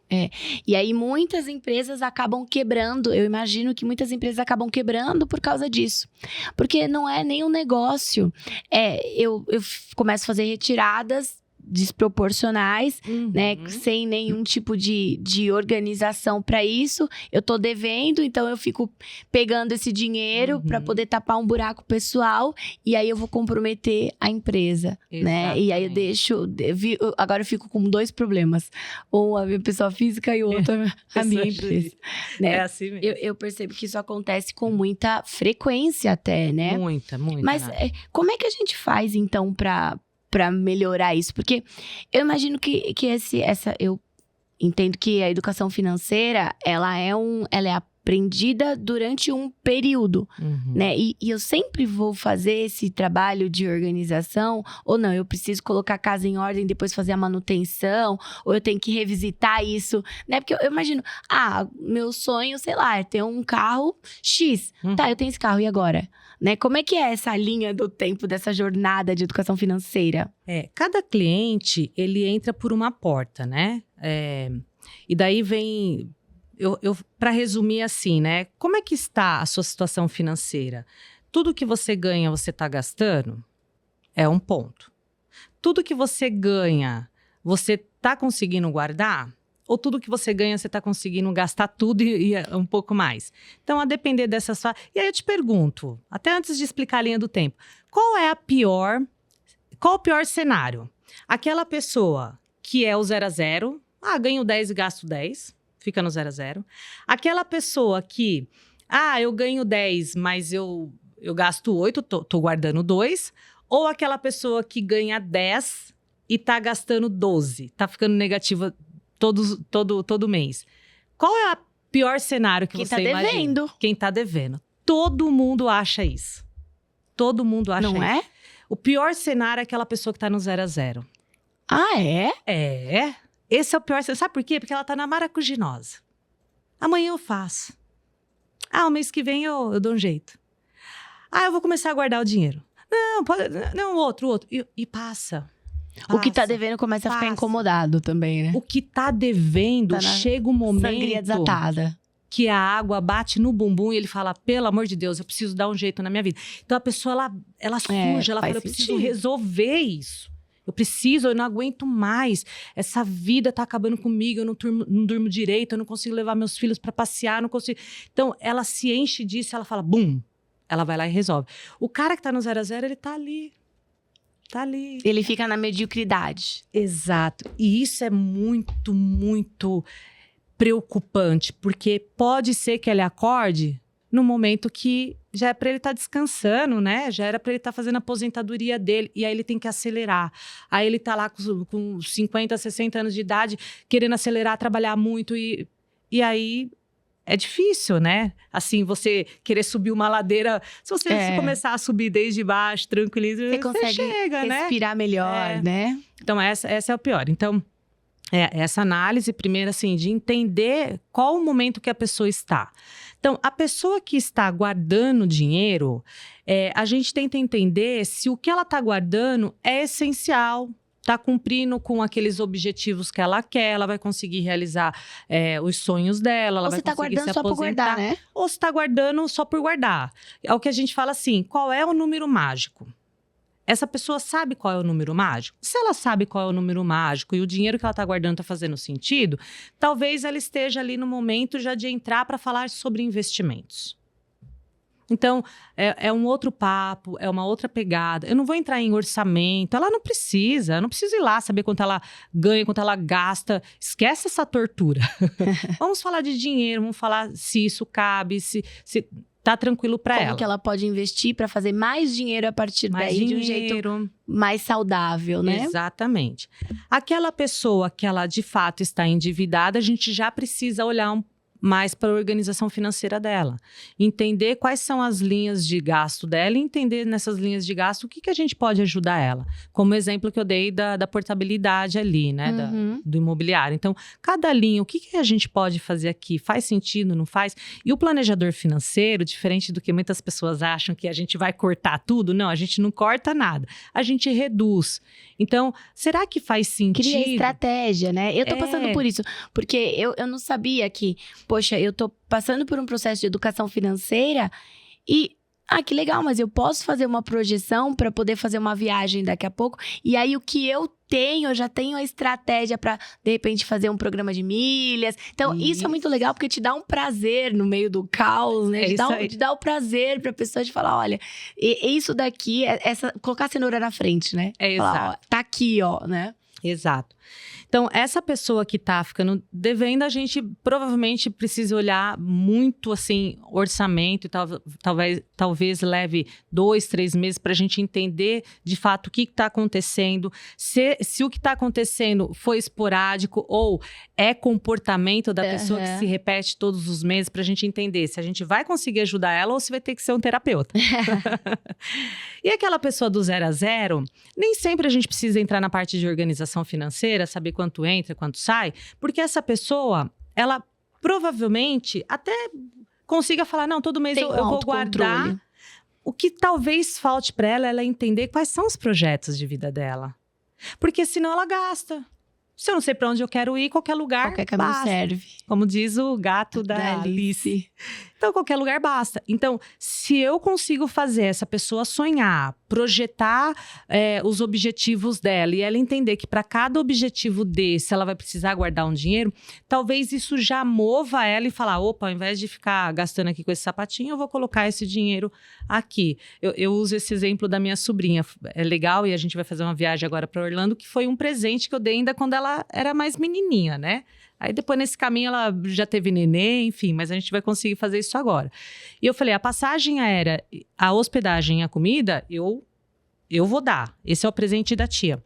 [SPEAKER 1] E aí muitas empresas acabam quebrando. Eu imagino que muitas empresas acabam quebrando por causa disso. Porque não é nem um negócio. Eu começo a fazer retiradas desproporcionais, né? Sem nenhum tipo de organização para isso. Eu tô devendo, então eu fico pegando esse dinheiro para poder tapar um buraco pessoal e aí eu vou comprometer a empresa, né? E aí agora eu fico com dois problemas. Um, a minha pessoa física e o outro a minha empresa. Né?
[SPEAKER 2] É assim mesmo.
[SPEAKER 1] Eu percebo que isso acontece com muita frequência até, né?
[SPEAKER 2] Muita.
[SPEAKER 1] Mas como é que a gente faz, então, para melhorar isso? Porque eu imagino que eu entendo que a educação financeira, ela é aprendida durante um período, né? E eu sempre vou fazer esse trabalho de organização, ou não, eu preciso colocar a casa em ordem, depois fazer a manutenção, ou eu tenho que revisitar isso, né? Porque eu imagino, meu sonho, sei lá, é ter um carro X. Tá, eu tenho esse carro, e agora? Né? Como é que é essa linha do tempo dessa jornada de educação financeira?
[SPEAKER 2] Cada cliente, ele entra por uma porta, né? E daí vem... para resumir assim, né? Como é que está a sua situação financeira? Tudo que você ganha, você está gastando? É um ponto. Tudo que você ganha, você está conseguindo guardar? Ou tudo que você ganha, você está conseguindo gastar tudo e um pouco mais? Então, a depender dessas... E aí eu te pergunto, até antes de explicar a linha do tempo, qual o pior cenário? Aquela pessoa que é o 0 a 0, ganho 10 e gasto 10, fica no 0 a 0. Aquela pessoa que, eu ganho 10, mas eu gasto 8, tô guardando 2. Ou aquela pessoa que ganha 10 e tá gastando 12, tá ficando negativa todo mês. Qual é o pior cenário que você imagina? Quem tá devendo. Quem tá devendo. Todo mundo acha isso. Todo mundo acha isso.
[SPEAKER 1] Não é?
[SPEAKER 2] O pior cenário é aquela pessoa que tá no 0 a 0.
[SPEAKER 1] É?
[SPEAKER 2] Esse é o pior cenário. Sabe por quê? Porque ela tá na maracujinosa. Amanhã eu faço. O mês que vem eu dou um jeito. Eu vou começar a guardar o dinheiro. Não, outro. E passa.
[SPEAKER 1] O que tá devendo começa a ficar incomodado também, né?
[SPEAKER 2] O que tá devendo, chega um momento...
[SPEAKER 1] Sangria desatada.
[SPEAKER 2] Que a água bate no bumbum e ele fala, pelo amor de Deus, eu preciso dar um jeito na minha vida. Então a pessoa, ela surge, ela fala, eu preciso resolver isso. Eu não aguento mais. Essa vida tá acabando comigo, eu não durmo direito, eu não consigo levar meus filhos para passear, não consigo... Então ela se enche disso, ela fala, bum, ela vai lá e resolve. O cara que tá no 0 a 0, ele tá ali.
[SPEAKER 1] Ele fica na mediocridade.
[SPEAKER 2] Exato. E isso é muito, muito preocupante, porque pode ser que ele acorde no momento que já é para ele estar descansando, né? Já era para ele estar fazendo a aposentadoria dele, e aí ele tem que acelerar. Aí ele tá lá com 50, 60 anos de idade, querendo acelerar, trabalhar muito, e aí é difícil, né? Assim, você querer subir uma ladeira, se você começar a subir desde baixo, tranquiliza,
[SPEAKER 1] Você consegue
[SPEAKER 2] chega,
[SPEAKER 1] respirar melhor, né?
[SPEAKER 2] Então, essa é o pior. Então, essa análise, primeiro, assim, de entender qual o momento que a pessoa está. Então, a pessoa que está guardando dinheiro, a gente tenta entender se o que ela está guardando é essencial, está cumprindo com aqueles objetivos que ela quer, ela vai conseguir realizar os sonhos dela, ela
[SPEAKER 1] Ou
[SPEAKER 2] vai
[SPEAKER 1] você tá
[SPEAKER 2] conseguir se
[SPEAKER 1] guardando só por
[SPEAKER 2] aposentar.
[SPEAKER 1] guardar, né?
[SPEAKER 2] Ou você está guardando só por guardar. É o que a gente fala assim, qual é o número mágico? Essa pessoa sabe qual é o número mágico? Se ela sabe qual é o número mágico e o dinheiro que ela está guardando está fazendo sentido, talvez ela esteja ali no momento já de entrar para falar sobre investimentos. Então, é um outro papo, é uma outra pegada. Eu não vou entrar em orçamento, ela não precisa. Eu não preciso ir lá saber quanto ela ganha, quanto ela gasta. Esquece essa tortura. Vamos falar de dinheiro, vamos falar se isso cabe, se tá tranquilo para ela.
[SPEAKER 1] Como que ela pode investir para fazer mais dinheiro a partir daí de um jeito mais saudável, né?
[SPEAKER 2] Exatamente. Aquela pessoa que ela de fato está endividada, a gente já precisa olhar mais para a organização financeira dela. Entender quais são as linhas de gasto dela e entender nessas linhas de gasto o que a gente pode ajudar ela. Como o exemplo que eu dei da portabilidade ali, né? Do imobiliário. Então, cada linha, o que a gente pode fazer aqui? Faz sentido, não faz? E o planejador financeiro, diferente do que muitas pessoas acham que a gente vai cortar tudo, não, a gente não corta nada. A gente reduz. Então, será que faz sentido?
[SPEAKER 1] Cria estratégia, né? Eu tô passando por isso, porque eu não sabia que, poxa, eu tô passando por um processo de educação financeira e, que legal, mas eu posso fazer uma projeção para poder fazer uma viagem daqui a pouco, e aí o que eu tenho, eu já tenho a estratégia para, de repente, fazer um programa de milhas. Então, isso é muito legal, porque te dá um prazer no meio do caos, né? Te dá o prazer pra pessoa de falar, olha, isso daqui, colocar a cenoura na frente, né?
[SPEAKER 2] Exato.
[SPEAKER 1] Falar, ó, tá aqui, ó, né?
[SPEAKER 2] Exato. Então, essa pessoa que tá ficando devendo, a gente provavelmente precisa olhar muito, assim, orçamento, e talvez leve 2, 3 meses para a gente entender, de fato, o que está acontecendo, se o que está acontecendo foi esporádico ou é comportamento da pessoa que se repete todos os meses, para a gente entender se a gente vai conseguir ajudar ela ou se vai ter que ser um terapeuta. E aquela pessoa do 0 a 0, nem sempre a gente precisa entrar na parte de organização financeira, saber quanto entra, quanto sai, porque essa pessoa, ela provavelmente até consiga falar, não, todo mês eu vou guardar. O que talvez falte para ela é entender quais são os projetos de vida dela. Porque senão ela gasta. Se eu não sei para onde eu quero ir, qualquer lugar
[SPEAKER 1] qualquer caminho serve.
[SPEAKER 2] Como diz o gato da Alice. Então, qualquer lugar basta. Então, se eu consigo fazer essa pessoa sonhar, projetar os objetivos dela e ela entender que para cada objetivo desse ela vai precisar guardar um dinheiro, talvez isso já mova ela e falar, opa, ao invés de ficar gastando aqui com esse sapatinho, eu vou colocar esse dinheiro aqui. Eu uso esse exemplo da minha sobrinha. É legal, e a gente vai fazer uma viagem agora para Orlando, que foi um presente que eu dei ainda quando ela era mais menininha, né? Aí depois nesse caminho ela já teve neném, enfim, mas a gente vai conseguir fazer isso agora. E eu falei, a passagem aérea, a hospedagem e a comida, eu vou dar. Esse é o presente da tia.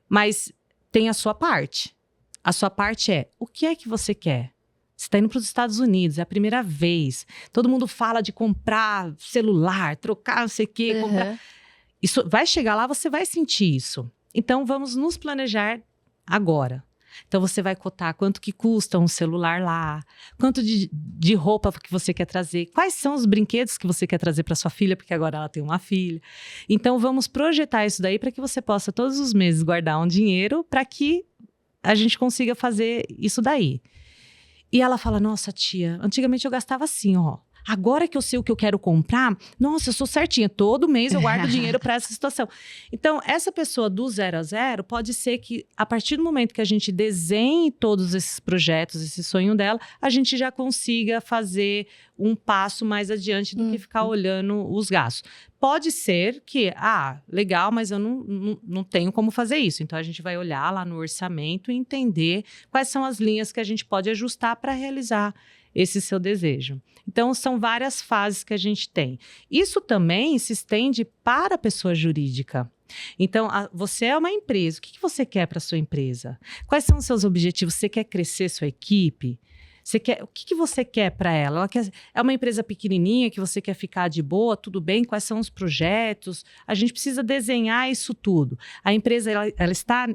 [SPEAKER 2] Mas tem a sua parte. A sua parte é, o que é que você quer? Você está indo para os Estados Unidos, é a primeira vez. Todo mundo fala de comprar celular, trocar não sei o quê, comprar. Isso, vai chegar lá, você vai sentir isso. Então, vamos nos planejar agora. Então, você vai cotar quanto que custa um celular lá, quanto de roupa que você quer trazer, quais são os brinquedos que você quer trazer para sua filha, porque agora ela tem uma filha. Então, vamos projetar isso daí para que você possa todos os meses guardar um dinheiro para que a gente consiga fazer isso daí. E ela fala, nossa tia, antigamente eu gastava assim, ó. Agora que eu sei o que eu quero comprar, nossa, eu sou certinha. Todo mês eu guardo dinheiro para essa situação. Então, essa pessoa do 0 a 0, pode ser que, a partir do momento que a gente desenhe todos esses projetos, esse sonho dela, a gente já consiga fazer um passo mais adiante do que ficar olhando os gastos. Pode ser que, legal, mas eu não tenho como fazer isso. Então, a gente vai olhar lá no orçamento e entender quais são as linhas que a gente pode ajustar para realizar esse seu desejo. Então, são várias fases que a gente tem. Isso também se estende para a pessoa jurídica. Então, você é uma empresa. O que você quer para a sua empresa? Quais são os seus objetivos? Você quer crescer sua equipe? O que você quer para ela? É uma empresa pequenininha que você quer ficar de boa? Tudo bem? Quais são os projetos? A gente precisa desenhar isso tudo. A empresa ela está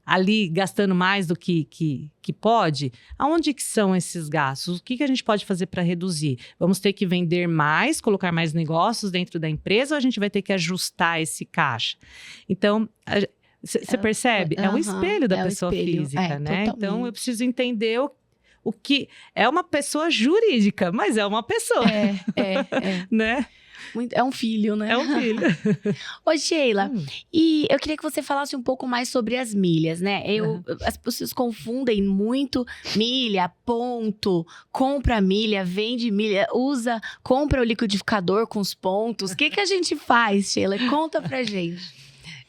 [SPEAKER 2] ali gastando mais do que pode? Aonde que são esses gastos? O que a gente pode fazer para reduzir? Vamos ter que vender mais, colocar mais negócios dentro da empresa ou a gente vai ter que ajustar esse caixa? Então, você percebe? É um espelho da pessoa física, né?
[SPEAKER 1] Totalmente.
[SPEAKER 2] Então, eu preciso entender o que é uma pessoa jurídica, mas é uma pessoa. Né?
[SPEAKER 1] É um filho, né?
[SPEAKER 2] É um filho.
[SPEAKER 1] Ô, Sheila, e eu queria que você falasse um pouco mais sobre as milhas, né? As pessoas confundem muito milha, ponto, compra milha, vende milha, compra o liquidificador com os pontos. O que a gente faz, Sheila? Conta pra gente.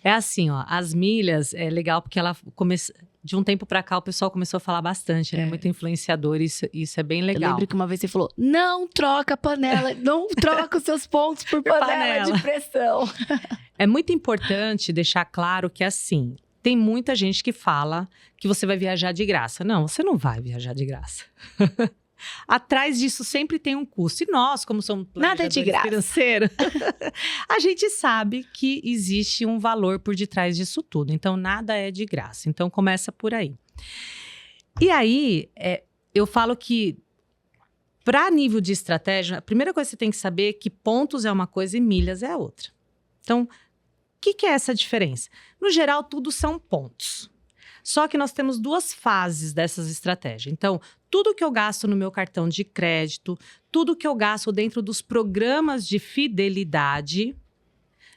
[SPEAKER 2] É assim, ó, as milhas é legal porque ela começa. De um tempo pra cá, o pessoal começou a falar bastante, né? Muito influenciador, isso é bem legal.
[SPEAKER 1] Eu lembro que uma vez você falou, não troca panela, não troca os seus pontos por panela de pressão.
[SPEAKER 2] É muito importante deixar claro que, assim, tem muita gente que fala que você vai viajar de graça. Não, você não vai viajar de graça. Atrás disso sempre tem um custo. E nós, como somos planejadores financeiros, a gente sabe que existe um valor por detrás disso tudo. Então, nada é de graça. Então, começa por aí. E aí, eu falo que, para nível de estratégia, a primeira coisa que você tem que saber é que pontos é uma coisa e milhas é outra. Então, o que é essa diferença? No geral, tudo são pontos. Só que nós temos duas fases dessas estratégias. Então, tudo que eu gasto no meu cartão de crédito, tudo que eu gasto dentro dos programas de fidelidade,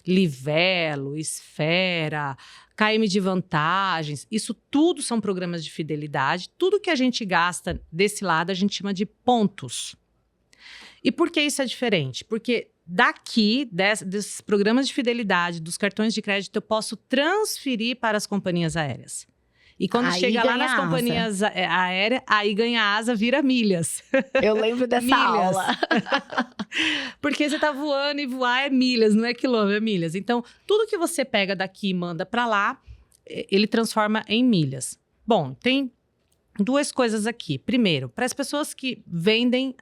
[SPEAKER 2] Livelo, Esfera, KM de vantagens, isso tudo são programas de fidelidade. Tudo que a gente gasta desse lado, a gente chama de pontos. E por que isso é diferente? Porque daqui, desses programas de fidelidade, dos cartões de crédito, eu posso transferir para as companhias aéreas. E quando chega lá nas companhias aéreas, aí ganha asa, vira milhas.
[SPEAKER 1] Eu lembro dessa aula.
[SPEAKER 2] Porque você tá voando e voar é milhas, não é quilômetro, é milhas. Então, tudo que você pega daqui e manda para lá, ele transforma em milhas. Bom, tem duas coisas aqui. Primeiro, para as pessoas que vendem,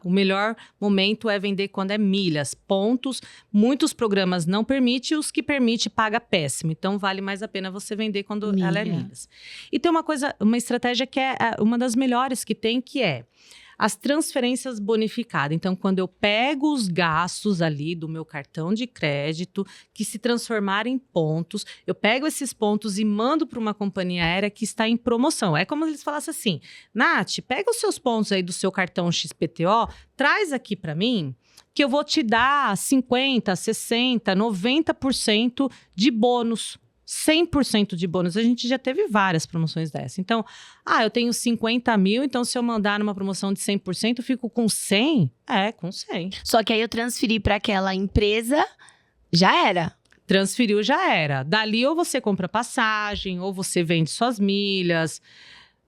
[SPEAKER 2] o melhor momento é vender quando é milhas, pontos. Muitos programas não permitem, os que permite paga péssimo. Então, vale mais a pena você vender quando ela é milhas. E tem uma estratégia que é uma das melhores que tem, que é as transferências bonificadas. Então, quando eu pego os gastos ali do meu cartão de crédito, que se transformarem em pontos, eu pego esses pontos e mando para uma companhia aérea que está em promoção. É como se eles falassem assim, Nath, pega os seus pontos aí do seu cartão XPTO, traz aqui para mim, que eu vou te dar 50%, 60%, 90% de bônus. 100% de bônus. A gente já teve várias promoções dessa. Então, eu tenho 50 mil, então se eu mandar numa promoção de 100%, eu fico com 100? Com 100.
[SPEAKER 1] Só que aí eu transferi para aquela empresa, já era.
[SPEAKER 2] Transferiu, já era. Dali ou você compra passagem, ou você vende suas milhas.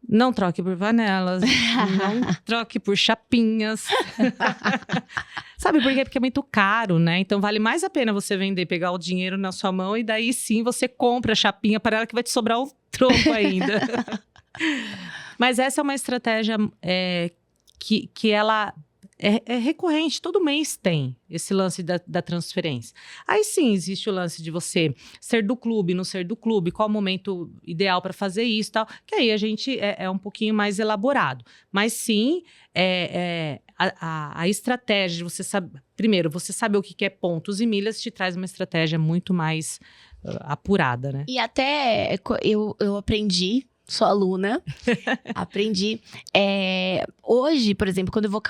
[SPEAKER 2] Não troque por panelas, não troque por chapinhas. Sabe por quê? Porque é muito caro, né? Então vale mais a pena você vender, pegar o dinheiro na sua mão e daí sim você compra a chapinha para ela que vai te sobrar um troco ainda. Mas essa é uma estratégia que ela é recorrente, todo mês tem esse lance da transferência. Aí sim, existe o lance de você ser do clube, não ser do clube, qual o momento ideal para fazer isso e tal, que aí a gente é um pouquinho mais elaborado. Mas sim, a estratégia de você saber... Primeiro, você saber o que é pontos e milhas te traz uma estratégia muito mais apurada, né?
[SPEAKER 1] E até eu aprendi... Sou aluna, aprendi. Hoje, por exemplo, quando eu vou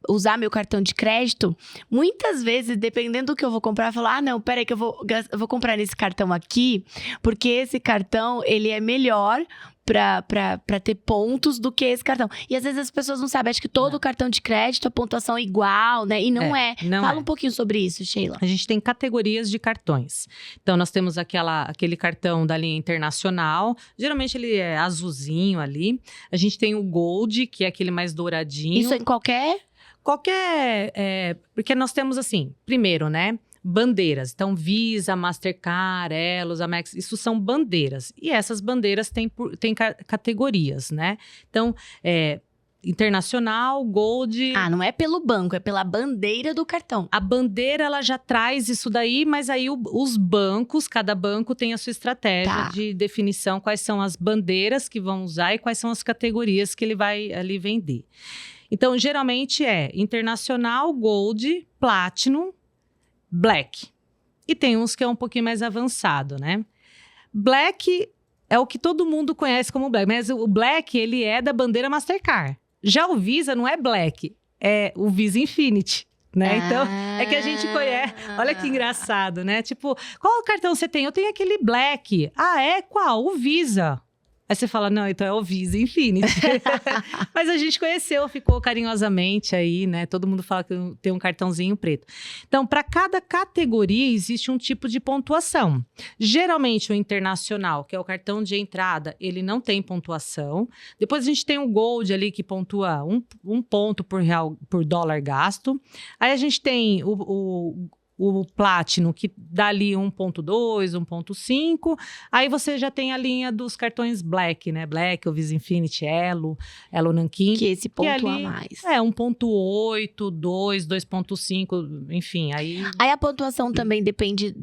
[SPEAKER 1] usar meu cartão de crédito, muitas vezes, dependendo do que eu vou comprar, eu falo, não, peraí que eu vou comprar nesse cartão aqui, porque esse cartão, ele é melhor pra ter pontos do que esse cartão. E às vezes as pessoas não sabem, acho que todo cartão de crédito, a pontuação é igual, né? E não é. Fala um pouquinho sobre isso, Sheila.
[SPEAKER 2] A gente tem categorias de cartões. Então, nós temos aquele cartão da linha internacional. Geralmente, ele é azulzinho ali. A gente tem o Gold, que é aquele mais douradinho.
[SPEAKER 1] Isso em qualquer...
[SPEAKER 2] Porque nós temos assim, primeiro, né? Bandeiras. Então, Visa, Mastercard, Elos, Amex, isso são bandeiras. E essas bandeiras têm categorias, né? Então, internacional, Gold...
[SPEAKER 1] não é pelo banco, é pela bandeira do cartão.
[SPEAKER 2] A bandeira, ela já traz isso daí, mas aí os bancos, cada banco tem a sua estratégia de definição, quais são as bandeiras que vão usar e quais são as categorias que ele vai ali vender. Então, geralmente internacional, Gold, Platinum, Black. E tem uns que é um pouquinho mais avançado, né? Black é o que todo mundo conhece como Black, mas o Black, ele é da bandeira Mastercard. Já o Visa não é Black, é o Visa Infinity, né? Então, é que a gente conhece. Olha que engraçado, né? Tipo, qual cartão você tem? Eu tenho aquele Black. Qual? O Visa. Aí você fala, não, então é o Visa Infinity. Mas a gente conheceu, ficou carinhosamente aí, né? Todo mundo fala que tem um cartãozinho preto. Então, para cada categoria, existe um tipo de pontuação. Geralmente, o internacional, que é o cartão de entrada, ele não tem pontuação. Depois, a gente tem o Gold ali, que pontua um ponto por dólar gasto. Aí, a gente tem o Platinum, que dá ali 1.2, 1.5. Aí você já tem a linha dos cartões Black, né? Black, o Visa Infinity, Elo Nankin.
[SPEAKER 1] Que esse pontua
[SPEAKER 2] ali,
[SPEAKER 1] mais.
[SPEAKER 2] 1.8, 2, 2.5, enfim. Aí
[SPEAKER 1] a pontuação também depende,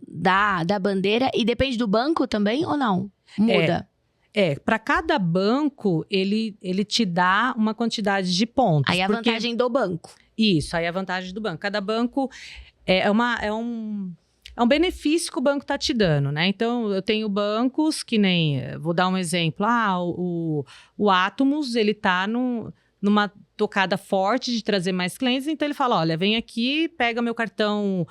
[SPEAKER 1] da bandeira e depende do banco também ou não? Muda?
[SPEAKER 2] Para cada banco, ele te dá uma quantidade de pontos.
[SPEAKER 1] Aí a vantagem do banco.
[SPEAKER 2] Isso, aí a vantagem do banco. Cada banco é um benefício que o banco está te dando, né? Então, eu tenho bancos que nem... Vou dar um exemplo. O Atomos, ele está numa tocada forte de trazer mais clientes. Então, ele fala, olha, vem aqui, pega meu cartão,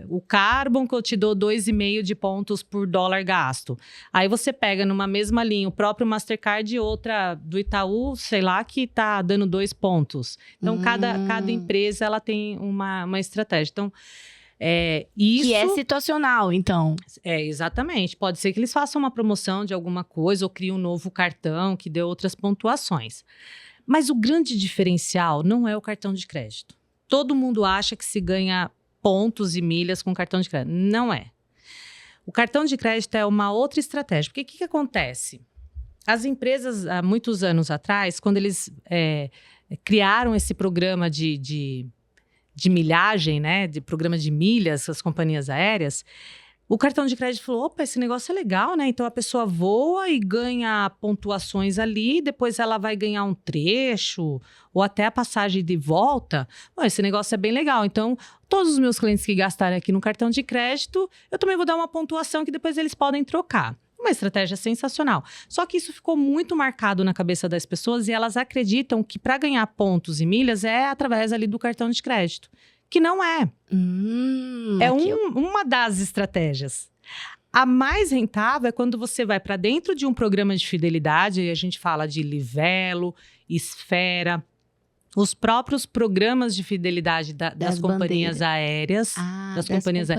[SPEAKER 2] o Carbon, que eu te dou 2,5 de pontos por dólar gasto. Aí, você pega numa mesma linha o próprio Mastercard e outra do Itaú, sei lá, que está dando 2 pontos. Então, cada empresa, ela tem uma estratégia. Então, isso...
[SPEAKER 1] Que é situacional, então.
[SPEAKER 2] Exatamente. Pode ser que eles façam uma promoção de alguma coisa ou criem um novo cartão que dê outras pontuações. Mas o grande diferencial não é o cartão de crédito. Todo mundo acha que se ganha pontos e milhas com cartão de crédito. Não é. O cartão de crédito é uma outra estratégia. Porque o que acontece? As empresas, há muitos anos atrás, quando eles criaram esse programa de milhagem, né, de programa de milhas, as companhias aéreas, o cartão de crédito falou, opa, esse negócio é legal, né? Então, a pessoa voa e ganha pontuações ali, depois ela vai ganhar um trecho, ou até a passagem de volta. Esse negócio é bem legal. Então, todos os meus clientes que gastarem aqui no cartão de crédito, eu também vou dar uma pontuação que depois eles podem trocar. Uma estratégia sensacional. Só que isso ficou muito marcado na cabeça das pessoas e elas acreditam que para ganhar pontos e milhas é através ali do cartão de crédito. Que não é. Uma das estratégias. A mais rentável é quando você vai para dentro de um programa de fidelidade, e a gente fala de Livelo, Esfera, os próprios programas de fidelidade das companhias aéreas. Das companhias.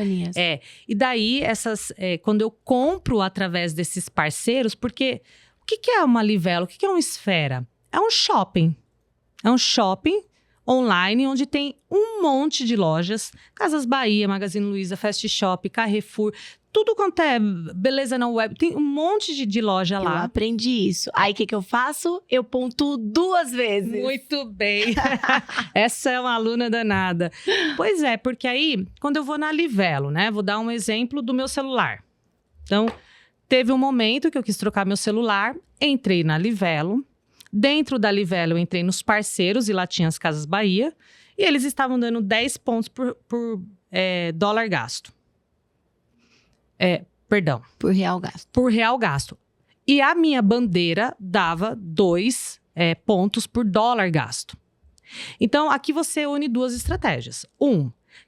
[SPEAKER 2] E daí, quando eu compro através desses parceiros, porque o que é uma Livelo? O que é uma Esfera? É um shopping. É um shopping online, onde tem um monte de lojas, Casas Bahia, Magazine Luiza, Fast Shop, Carrefour, tudo quanto é beleza na web, tem um monte de loja lá.
[SPEAKER 1] Eu aprendi isso. Aí, o que eu faço? Eu pontuo 2 vezes.
[SPEAKER 2] Muito bem. Essa é uma aluna danada. Pois é, porque aí, quando eu vou na Livelo, né? Vou dar um exemplo do meu celular. Então, teve um momento que eu quis trocar meu celular, entrei na Livelo. Dentro da Livelo, eu entrei nos parceiros e lá tinha as Casas Bahia. E eles estavam dando 10 pontos por dólar gasto.
[SPEAKER 1] Por real gasto.
[SPEAKER 2] Por real gasto. E a minha bandeira dava 2 pontos por dólar gasto. Então, aqui você une duas estratégias.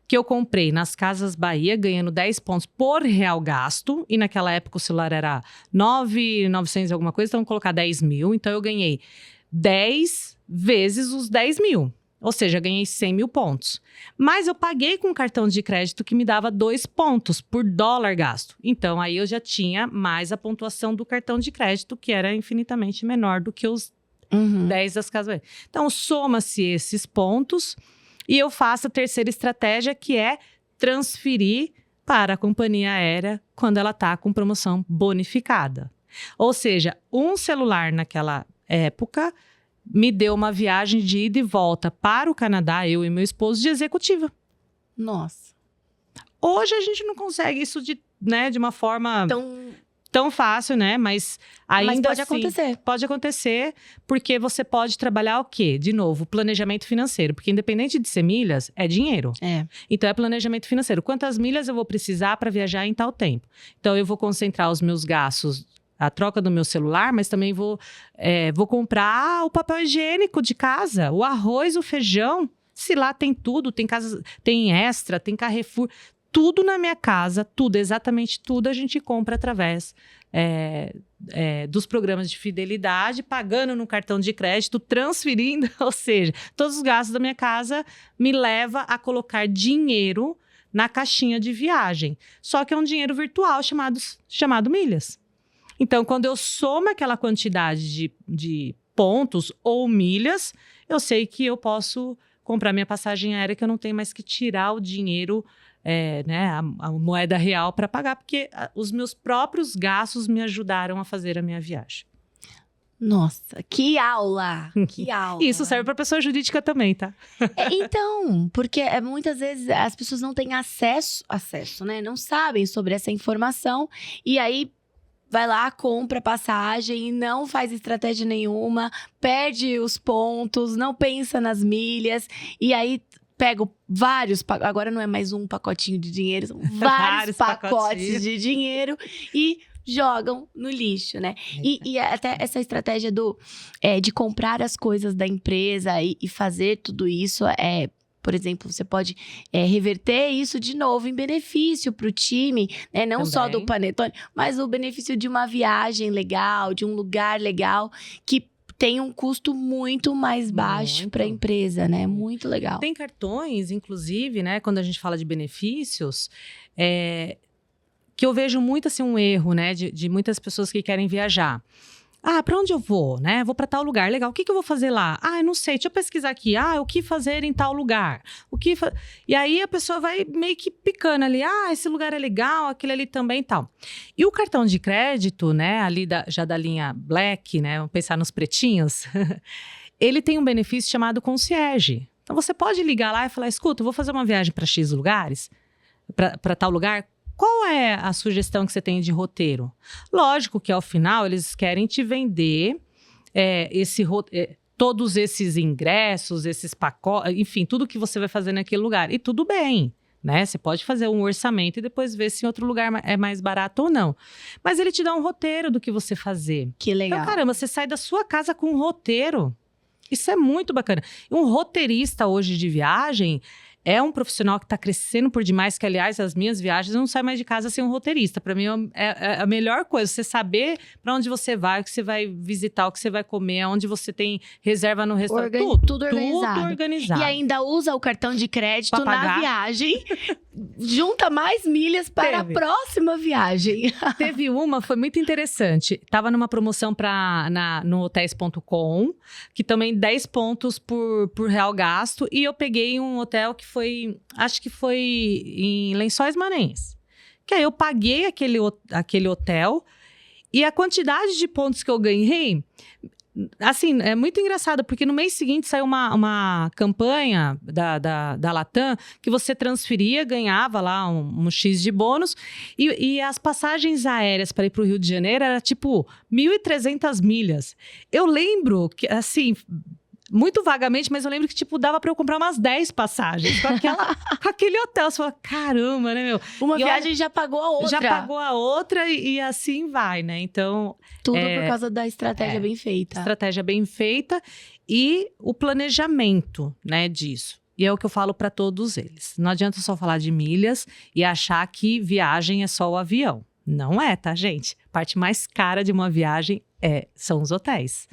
[SPEAKER 2] Que eu comprei nas Casas Bahia, ganhando 10 pontos por real gasto. E naquela época o celular era 9.900 alguma coisa, então vamos colocar 10 mil. Então eu ganhei 10 vezes os 10 mil. Ou seja, ganhei 100 mil pontos. Mas eu paguei com um cartão de crédito que me dava 2 pontos por dólar gasto. Então aí eu já tinha mais a pontuação do cartão de crédito, que era infinitamente menor do que os 10 das Casas Bahia. Então soma-se esses pontos. E eu faço a terceira estratégia, que é transferir para a companhia aérea quando ela está com promoção bonificada. Ou seja, um celular naquela época me deu uma viagem de ida e volta para o Canadá, eu e meu esposo, de executiva.
[SPEAKER 1] Nossa.
[SPEAKER 2] Hoje a gente não consegue isso de uma forma tão fácil, né? Mas ainda
[SPEAKER 1] pode
[SPEAKER 2] assim,
[SPEAKER 1] acontecer.
[SPEAKER 2] Pode acontecer, porque você pode trabalhar o quê? De novo, planejamento financeiro. Porque independente de ser milhas, é dinheiro. Então, é planejamento financeiro. Quantas milhas eu vou precisar para viajar em tal tempo? Então, eu vou concentrar os meus gastos, a troca do meu celular, mas também vou comprar o papel higiênico de casa, o arroz, o feijão. Se lá tem tudo, tem casa, tem Extra, tem Carrefour... Tudo na minha casa, exatamente tudo, a gente compra através dos programas de fidelidade, pagando no cartão de crédito, transferindo, ou seja, todos os gastos da minha casa me leva a colocar dinheiro na caixinha de viagem. Só que é um dinheiro virtual chamado milhas. Então, quando eu somo aquela quantidade de pontos ou milhas, eu sei que eu posso comprar minha passagem aérea, que eu não tenho mais que tirar o dinheiro, a moeda real para pagar, porque os meus próprios gastos me ajudaram a fazer a minha viagem.
[SPEAKER 1] Nossa, que aula! Que aula!
[SPEAKER 2] Isso serve para pessoa jurídica também, tá?
[SPEAKER 1] Então, porque muitas vezes as pessoas não têm acesso, né? Não sabem sobre essa informação e aí vai lá, compra passagem e não faz estratégia nenhuma, perde os pontos, não pensa nas milhas e aí pego vários, agora não é mais um pacotinho de dinheiro, são vários pacotes de dinheiro e jogam no lixo, né? E até essa estratégia de comprar as coisas da empresa e fazer tudo isso, por exemplo, você pode reverter isso de novo em benefício para o time, né? Não também. Só do Panetone, mas o benefício de uma viagem legal, de um lugar legal, que tem um custo muito mais baixo para a empresa, né? Muito legal.
[SPEAKER 2] Tem cartões, inclusive, né? Quando a gente fala de benefícios, que eu vejo muito assim um erro, né? De muitas pessoas que querem viajar. Para onde eu vou, né? Vou para tal lugar, legal. O que eu vou fazer lá? Eu não sei, deixa eu pesquisar aqui. O que fazer em tal lugar? E aí a pessoa vai meio que picando ali. Esse lugar é legal, aquele ali também e tal. E o cartão de crédito, né? Ali já da linha Black, né? Vamos pensar nos pretinhos. Ele tem um benefício chamado concierge. Então você pode ligar lá e falar, escuta, eu vou fazer uma viagem para X lugares, para tal lugar. Qual é a sugestão que você tem de roteiro? Lógico que ao final eles querem te vender todos esses ingressos, esses pacotes, enfim, tudo que você vai fazer naquele lugar. E tudo bem, né? Você pode fazer um orçamento e depois ver se em outro lugar é mais barato ou não. Mas ele te dá um roteiro do que você fazer.
[SPEAKER 1] Que legal.
[SPEAKER 2] Então, caramba, você sai da sua casa com um roteiro. Isso é muito bacana. Um roteirista hoje de viagem é um profissional que está crescendo por demais, que, aliás, as minhas viagens eu não saio mais de casa sem um roteirista. Para mim, é a melhor coisa. Você saber para onde você vai, o que você vai visitar, o que você vai comer, onde você tem reserva no restaurante.
[SPEAKER 1] Tudo organizado. E ainda usa o cartão de crédito na viagem. Junta mais milhas para a próxima viagem.
[SPEAKER 2] Teve uma, foi muito interessante. Tava numa promoção no hotéis.com, que também 10 pontos por real gasto. E eu peguei um hotel que acho que foi em Lençóis Maranhenses. Que aí eu paguei aquele hotel e a quantidade de pontos que eu ganhei, assim, é muito engraçado, porque no mês seguinte saiu uma campanha da Latam que você transferia, ganhava lá um X de bônus e as passagens aéreas para ir para o Rio de Janeiro era tipo 1.300 milhas. Eu lembro que, assim, muito vagamente, mas eu lembro que, tipo, dava pra eu comprar umas 10 passagens com aquele hotel. Você fala, caramba, né, meu?
[SPEAKER 1] Uma viagem já pagou a outra.
[SPEAKER 2] Já pagou a outra e assim vai, né? Então...
[SPEAKER 1] Tudo por causa da estratégia bem feita.
[SPEAKER 2] Estratégia bem feita e o planejamento, né, disso. E é o que eu falo para todos eles. Não adianta só falar de milhas e achar que viagem é só o avião. Não é, tá, gente? A parte mais cara de uma viagem são os hotéis.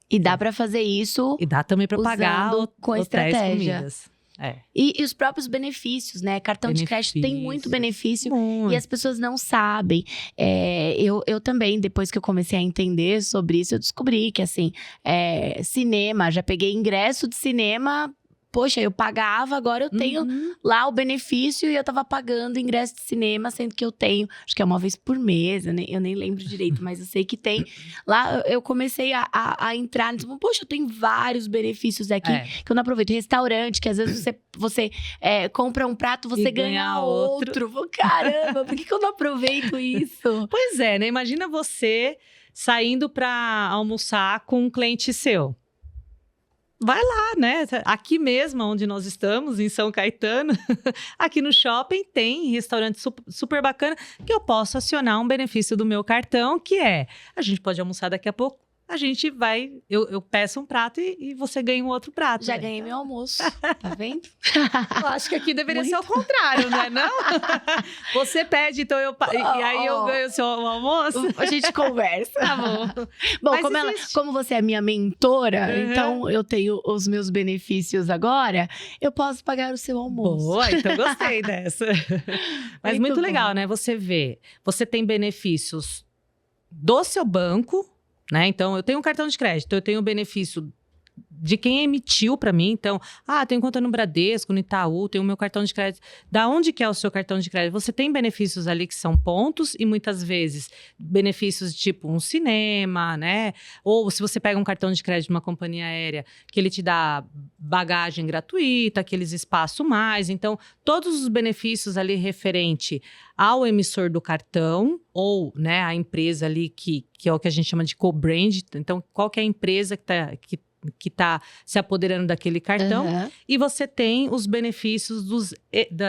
[SPEAKER 1] E dá para fazer isso.
[SPEAKER 2] E dá também para pagar
[SPEAKER 1] com
[SPEAKER 2] hotéis,
[SPEAKER 1] estratégia.
[SPEAKER 2] comidas.
[SPEAKER 1] E os próprios benefícios, né? Cartão de crédito tem muito benefício e as pessoas não sabem. Eu também, depois que eu comecei a entender sobre isso, eu descobri que, assim, cinema, já peguei ingresso de cinema. Poxa, eu pagava, agora eu tenho lá o benefício e eu tava pagando ingresso de cinema, sendo que eu tenho, acho que é uma vez por mês, eu nem lembro direito, mas eu sei que tem. Lá eu comecei a entrar, poxa, eu tenho vários benefícios aqui que eu não aproveito. Restaurante, que às vezes você compra um prato, você ganha outro. Caramba, por que eu não aproveito isso?
[SPEAKER 2] Pois é, né? Imagina você saindo pra almoçar com um cliente seu. Vai lá, né? Aqui mesmo, onde nós estamos, em São Caetano, aqui no shopping tem restaurante super bacana que eu posso acionar um benefício do meu cartão, que a gente pode almoçar daqui a pouco. A gente vai, eu peço um prato e você ganha um outro prato.
[SPEAKER 1] Já ganhei meu almoço, tá vendo?
[SPEAKER 2] Eu acho que aqui deveria ser o contrário, né? Não? Você pede, então e aí eu ganho o seu almoço.
[SPEAKER 1] A gente conversa.
[SPEAKER 2] Tá bom.
[SPEAKER 1] Bom, como você é minha mentora, então eu tenho os meus benefícios agora, eu posso pagar o seu almoço.
[SPEAKER 2] Boa, então gostei dessa. Mas muito legal, né? Você vê, você tem benefícios do seu banco, né? Então, eu tenho um cartão de crédito, eu tenho o benefício de quem emitiu para mim. Então, tenho conta no Bradesco, no Itaú, tenho o meu cartão de crédito. Da onde que é o seu cartão de crédito? Você tem benefícios ali que são pontos e muitas vezes benefícios tipo um cinema, né? Ou se você pega um cartão de crédito de uma companhia aérea, que ele te dá bagagem gratuita, aqueles espaço mais. Então, todos os benefícios ali referente ao emissor do cartão ou, né, a empresa ali que é o que a gente chama de co-brand. Então, qual que é a empresa que tá se apoderando daquele cartão, e você tem os benefícios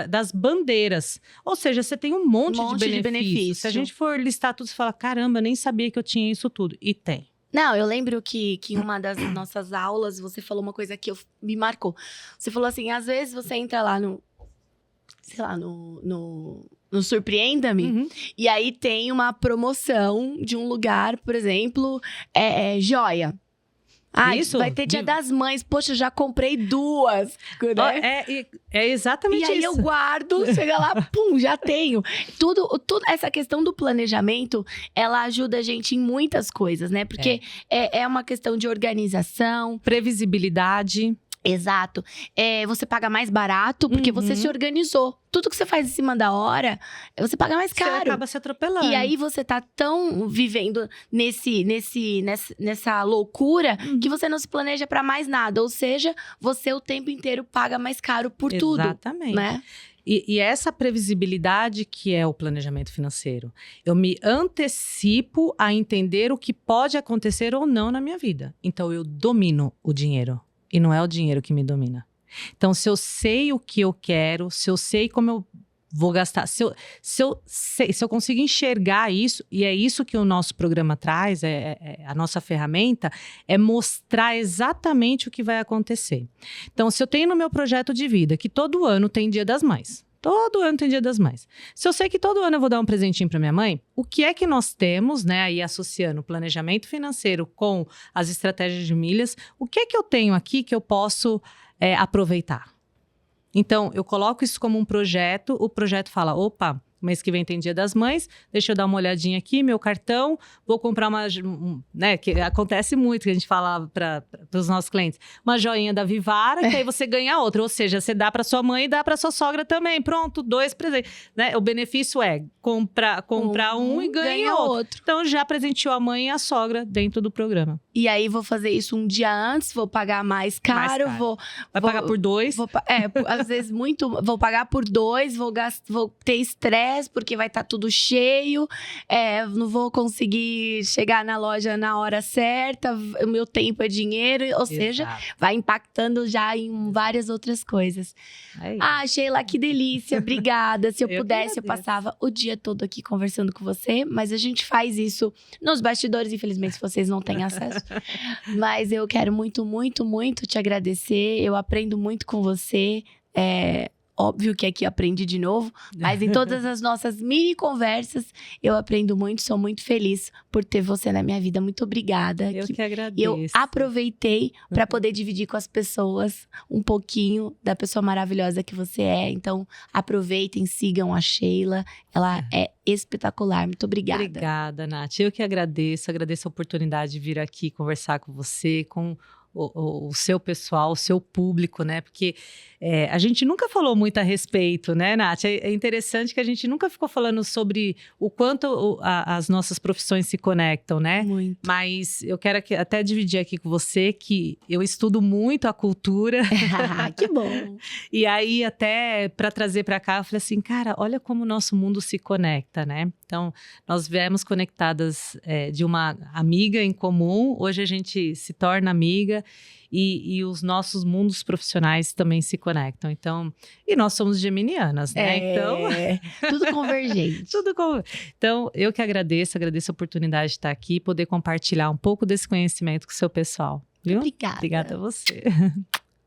[SPEAKER 2] das bandeiras. Ou seja, você tem um monte de benefícios. Se a gente for listar tudo, você fala, caramba, nem sabia que eu tinha isso tudo. E tem.
[SPEAKER 1] Não, eu lembro que em uma das nossas aulas, você falou uma coisa que me marcou. Você falou assim, às vezes você entra lá no Surpreenda-me, e aí tem uma promoção de um lugar, por exemplo, joia. Isso? Vai ter Dia das Mães. Poxa, eu já comprei 2. Né?
[SPEAKER 2] É exatamente isso.
[SPEAKER 1] E aí eu guardo, chega lá, pum, já tenho. Tudo essa questão do planejamento, ela ajuda a gente em muitas coisas, né? Porque é uma questão de organização.
[SPEAKER 2] Previsibilidade.
[SPEAKER 1] Exato. Você paga mais barato porque você se organizou. Tudo que você faz em cima da hora, você paga mais caro.
[SPEAKER 2] Você acaba se atropelando.
[SPEAKER 1] E aí você tá tão vivendo nessa loucura que você não se planeja pra mais nada. Ou seja, você o tempo inteiro paga mais caro por tudo.
[SPEAKER 2] Exatamente.
[SPEAKER 1] Né?
[SPEAKER 2] E essa previsibilidade que é o planejamento financeiro. Eu me antecipo a entender o que pode acontecer ou não na minha vida. Então, eu domino o dinheiro. E não é o dinheiro que me domina. Então, se eu sei o que eu quero, se eu sei como eu vou gastar, se eu consigo enxergar isso, e é isso que o nosso programa traz, a nossa ferramenta, é mostrar exatamente o que vai acontecer. Então, se eu tenho no meu projeto de vida que todo ano tem Dia das Mães, todo ano tem Dia das Mães. Se eu sei que todo ano eu vou dar um presentinho para minha mãe, o que é que nós temos, né, aí associando o planejamento financeiro com as estratégias de milhas, o que é que eu tenho aqui que eu posso aproveitar? Então, eu coloco isso como um projeto, o projeto fala, opa, mês que vem tem Dia das Mães, deixa eu dar uma olhadinha aqui, meu cartão, vou comprar né, que acontece muito, que a gente fala para os nossos clientes, uma joinha da Vivara, que aí você ganha outra, ou seja, você dá para sua mãe e dá para sua sogra também, pronto, 2 presentes, né? O benefício é comprar um e ganha outro. Então, já presenteou a mãe e a sogra dentro do programa.
[SPEAKER 1] E aí, vou fazer isso um dia antes, vou pagar mais caro.
[SPEAKER 2] Vai pagar por 2.
[SPEAKER 1] Às vezes vou pagar por 2, vou ter estresse, estresse, porque vai estar tudo cheio, não vou conseguir chegar na loja na hora certa, o meu tempo é dinheiro, ou seja, vai impactando já em várias outras coisas. Sheila, que delícia, obrigada. Se eu pudesse, eu passava o dia todo aqui conversando com você, mas a gente faz isso nos bastidores, infelizmente vocês não têm acesso. Mas eu quero muito, muito, muito te agradecer, eu aprendo muito com você, óbvio que aqui eu aprendi de novo, mas em todas as nossas mini conversas eu aprendo muito, sou muito feliz por ter você na minha vida. Muito obrigada.
[SPEAKER 2] Eu que agradeço.
[SPEAKER 1] Eu aproveitei para poder dividir com as pessoas um pouquinho da pessoa maravilhosa que você é. Então, aproveitem, sigam a Sheila. Ela é espetacular. Muito obrigada.
[SPEAKER 2] Obrigada, Nath. Eu que agradeço a oportunidade de vir aqui conversar com você, com o seu pessoal, o seu público, né? Porque a gente nunca falou muito a respeito, né, Nath? É interessante que a gente nunca ficou falando sobre o quanto as nossas profissões se conectam, né?
[SPEAKER 1] Muito.
[SPEAKER 2] Mas eu quero até dividir aqui com você que eu estudo muito a cultura.
[SPEAKER 1] Que bom!
[SPEAKER 2] E aí, até para trazer para cá, eu falei assim, cara, olha como o nosso mundo se conecta, né? Então, nós viemos conectadas de uma amiga em comum, hoje a gente se torna amiga e os nossos mundos profissionais também se conectam. Então, e nós somos geminianas, né? Então,
[SPEAKER 1] tudo convergente.
[SPEAKER 2] Então, eu que agradeço a oportunidade de estar aqui, poder compartilhar um pouco desse conhecimento com o seu pessoal, viu?
[SPEAKER 1] Obrigada.
[SPEAKER 2] Obrigada a você.